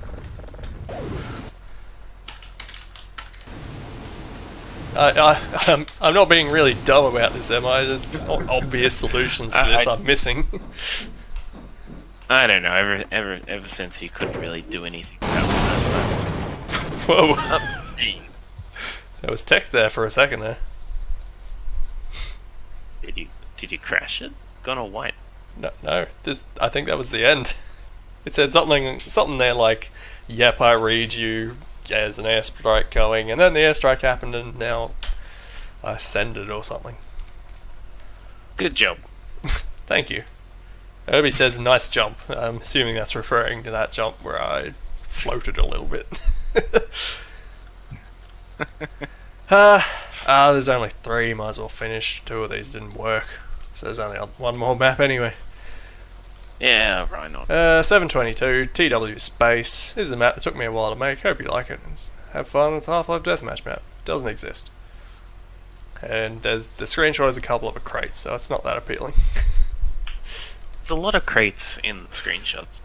I'm not being really dumb about this, am I? There's obvious solutions to this I'm missing. I don't know. Ever since you couldn't really do anything. Whoa. Hey, There was text there for a second there. did you crash it? Gone all white. No. I think that was the end. It said something there like, "Yep, I read you. Yeah, there's an airstrike going," and then the airstrike happened, and now I send it or something. Good job. Thank you. Herbie says nice jump. I'm assuming that's referring to that jump where I floated a little bit. There's only 3, might as well finish. 2 of these didn't work. So there's only one more map anyway. Yeah, right on. 722, TW Space. This is a map that took me a while to make. Hope you like it. Have fun. It's a Half-Life Deathmatch map. Doesn't exist. And the screenshot is a couple of a crate, so it's not that appealing. There's a lot of crates in the screenshots.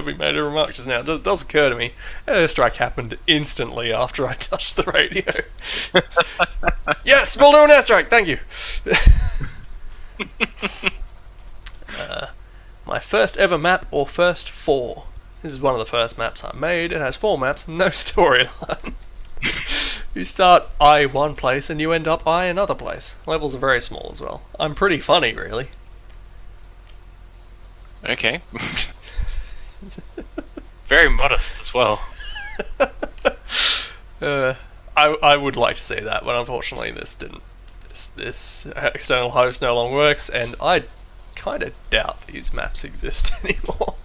We made a remark just now. It does occur to me, an airstrike happened instantly after I touched the radio. Yes, we'll do an airstrike, thank you. My first ever map, or first 4. This is one of the first maps I made. It has 4 maps, no storyline. You start I one place and you end up I another place. Levels are very small as well. I'm pretty funny, really. Okay. Very modest as well. I would like to say that, but unfortunately this didn't. This external host no longer works, and I kind of doubt these maps exist anymore.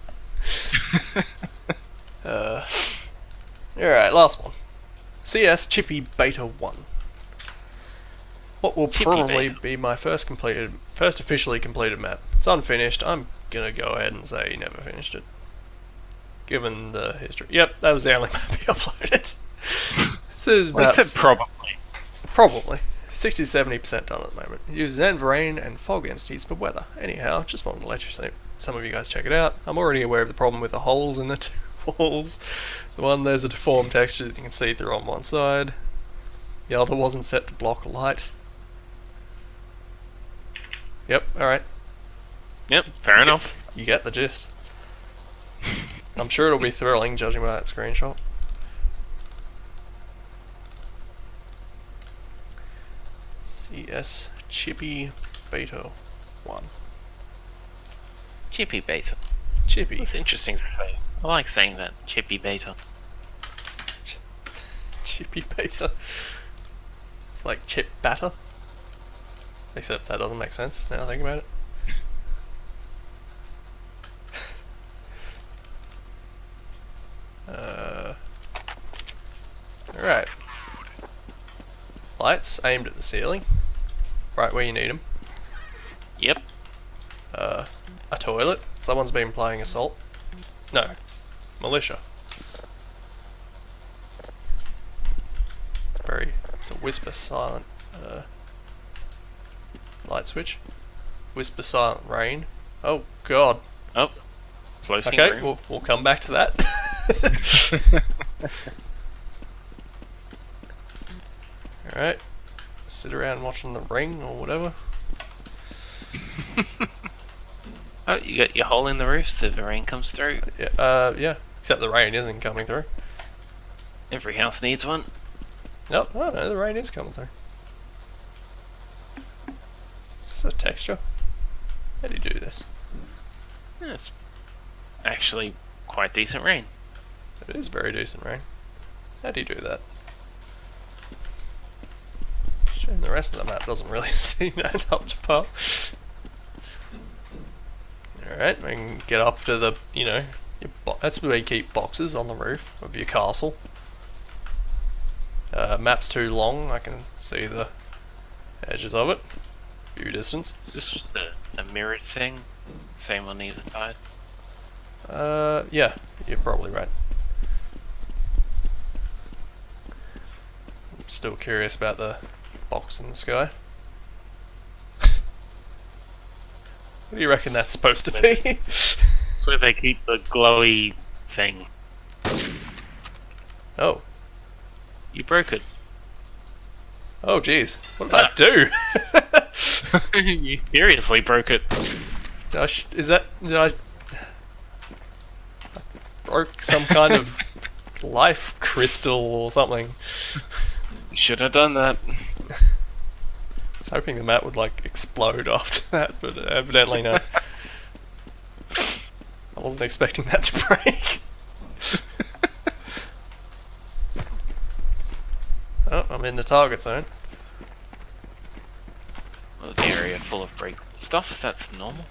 Alright, last one. CS Chippy Beta 1. What will probably be my first officially completed map. It's unfinished. I'm gonna go ahead and say he never finished it. Given the history. Yep, that was the only map he uploaded. This is about... We said probably. Probably. 60-70% done at the moment. It uses end, rain, and fog entities for weather. Anyhow, just wanted to let some of you guys check it out. I'm already aware of the problem with the holes in the 2 walls. The one, there's a deformed texture that you can see through on one side. The other wasn't set to block light. Yep, alright. Yep, fair enough. You get the gist. I'm sure it'll be thrilling, judging by that screenshot. CS Chippy Beta 1. Chippy Beta. Chippy. It's interesting to say. I like saying that. Chippy Beta. Chippy Beta. It's like chip batter. Except that doesn't make sense now I think about it. Alright. Lights aimed at the ceiling. Right where you need them. Yep. A toilet. Someone's been playing Assault. No. Militia. It's a whisper silent. Light switch. Whisper silent rain. Oh god. Oh. Floating Okay, room. we'll come back to that. Alright. Sit around watching The Ring or whatever. Oh, you got your hole in the roof so the rain comes through. Yeah. Except the rain isn't coming through. Every house needs one. Nope, no, the rain is coming through. Is this a texture? How do you do this? Yeah, it's actually quite decent rain. It is very decent rain. How do you do that? Shame the rest of the map doesn't really seem that up to par. Alright, we can get up to the, you know, that's where you keep boxes on the roof of your castle. Map's too long, I can see the edges of it. View distance. This was a mirrored thing. Same on either side. Yeah, you're probably right. I'm still curious about the box in the sky. What do you reckon that's supposed to be? It's where they keep the glowy thing. Oh. You broke it. Oh, jeez. What did I do? You seriously broke it. Did I broke some kind of life crystal or something? You should have done that. I was hoping the map would like explode after that, but evidently no. I wasn't expecting that to break. Oh, I'm in the target zone. Well, the area full of breakable stuff, that's normal.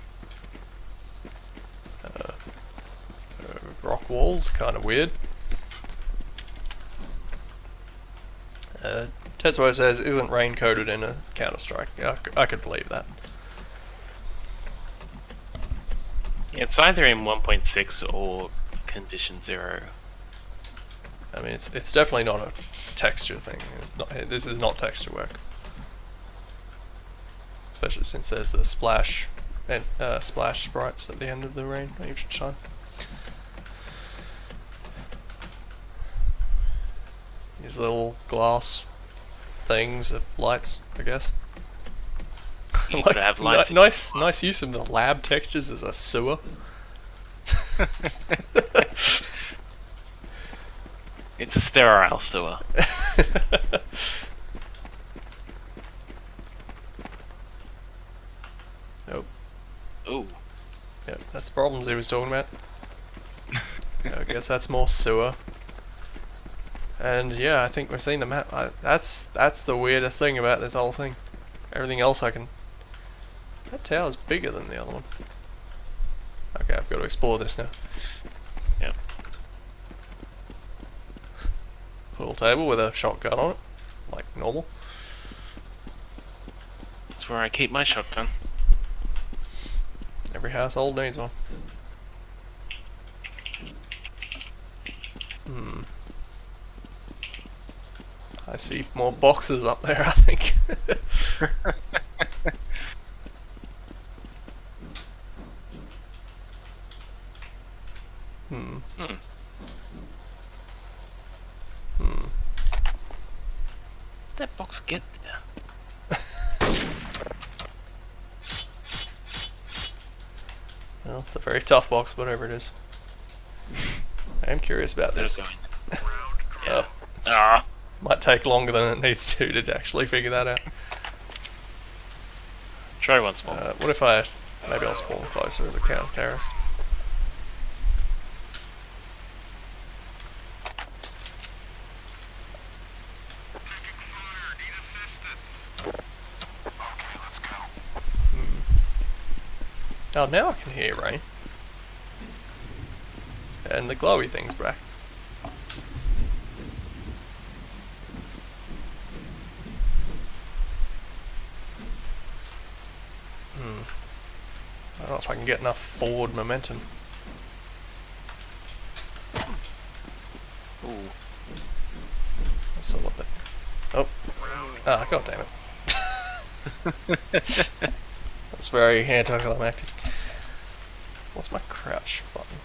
Rock walls, kind of weird. Tetsuo says, isn't rain coded in a Counter-Strike? Yeah, I could believe that. Yeah, it's either in 1.6 or condition 0. I mean, it's definitely not a texture thing. It's not. This is not texture work, especially since there's the splash and splash sprites at the end of the rain each time. These little glass things, lights, I guess. You could have lights. Nice use of the lab textures as a sewer. It's a sterile sewer. Nope. Ooh. Yep, that's the problems he was talking about. I guess that's more sewer. And yeah, I think we're seeing the map. That's the weirdest thing about this whole thing. Everything else I can... That tower's bigger than the other one. Okay, I've got to explore this now. Yep. Pool table with a shotgun on it, like normal. That's where I keep my shotgun. Every household needs one. I see more boxes up there, I think. Did that box get there? Well, it's a very tough box, whatever it is. I am curious about this. Yeah. It might take longer than it needs to actually figure that out. Try once more. What if maybe I'll spawn closer as a counter-terrorist? Oh, now I can hear rain. And the glowy thing's back. I don't know if I can get enough forward momentum. Ooh. So what the... Oh. Ah, god damn it. That's very anticlimactic. What's my crouch button?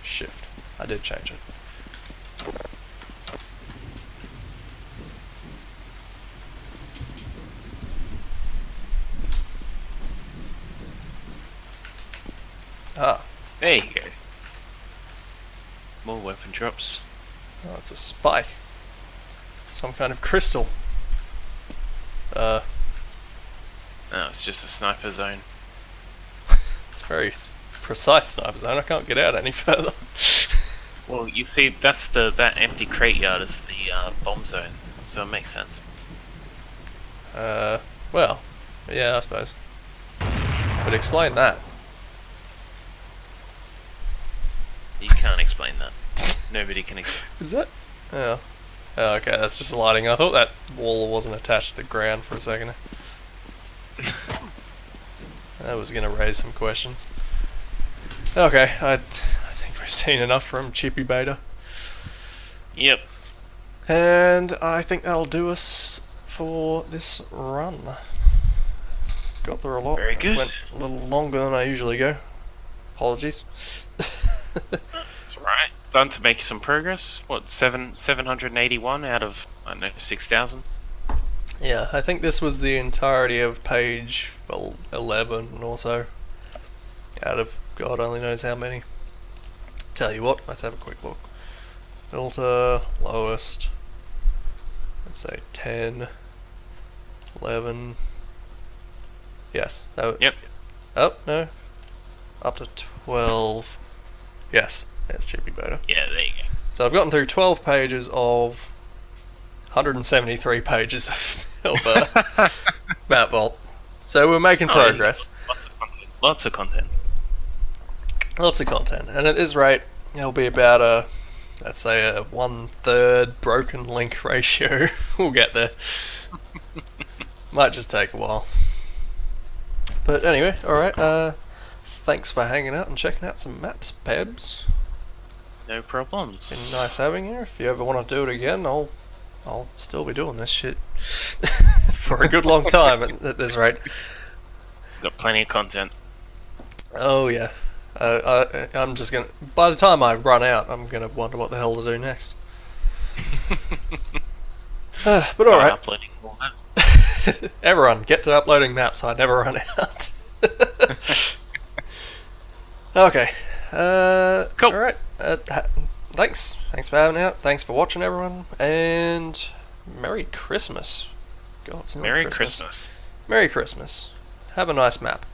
Shift. I did change it. Ah. There you go. More weapon drops. Oh, it's a spike. Some kind of crystal. No, it's just a sniper zone. It's very precise sniper zone. I can't get out any further. Well, you see, that empty crate yard is the bomb zone, so it makes sense. Well, yeah, I suppose. But explain that. You can't explain that. Nobody can explain. Is that? Oh. Oh, okay, that's just lighting. I thought that wall wasn't attached to the ground for a second. That was going to raise some questions. Okay, I think we've seen enough from Chippy Beta. Yep. And I think that'll do us for this run. Got through a lot. Very good. Went a little longer than I usually go. Apologies. That's right. Done to make some progress. What, 781 out of, I don't know, 6,000? Yeah, I think this was the entirety of page 11 or so. Out of God only knows how many. Tell you what, let's have a quick look. Filter, lowest. Let's say 10, 11. Yes. Yep. Oh, no. Up to 12. Yes, that's Chippy Beta. Yeah, there you go. So I've gotten through 12 pages of 173 pages of Map Vault. So we're making progress. Lots of content. Lots of content. Lots of content. And at this rate, it'll be about let's say a 1/3 broken link ratio. We'll get there. Might just take a while. But anyway, alright. Thanks for hanging out and checking out some maps, Pebs. No problems. Been nice having you. If you ever want to do it again, I'll still be doing this shit for a good long time at this rate. Got plenty of content. Oh yeah. I'm just gonna. By the time I run out, I'm gonna wonder what the hell to do next. But alright. Uploading all that. Everyone, get to uploading maps. I never run out. Okay. Cool. Alright. Thanks for having out. Thanks for watching, everyone. And Merry Christmas. God, it's not Merry Christmas. Merry Christmas. Have a nice map.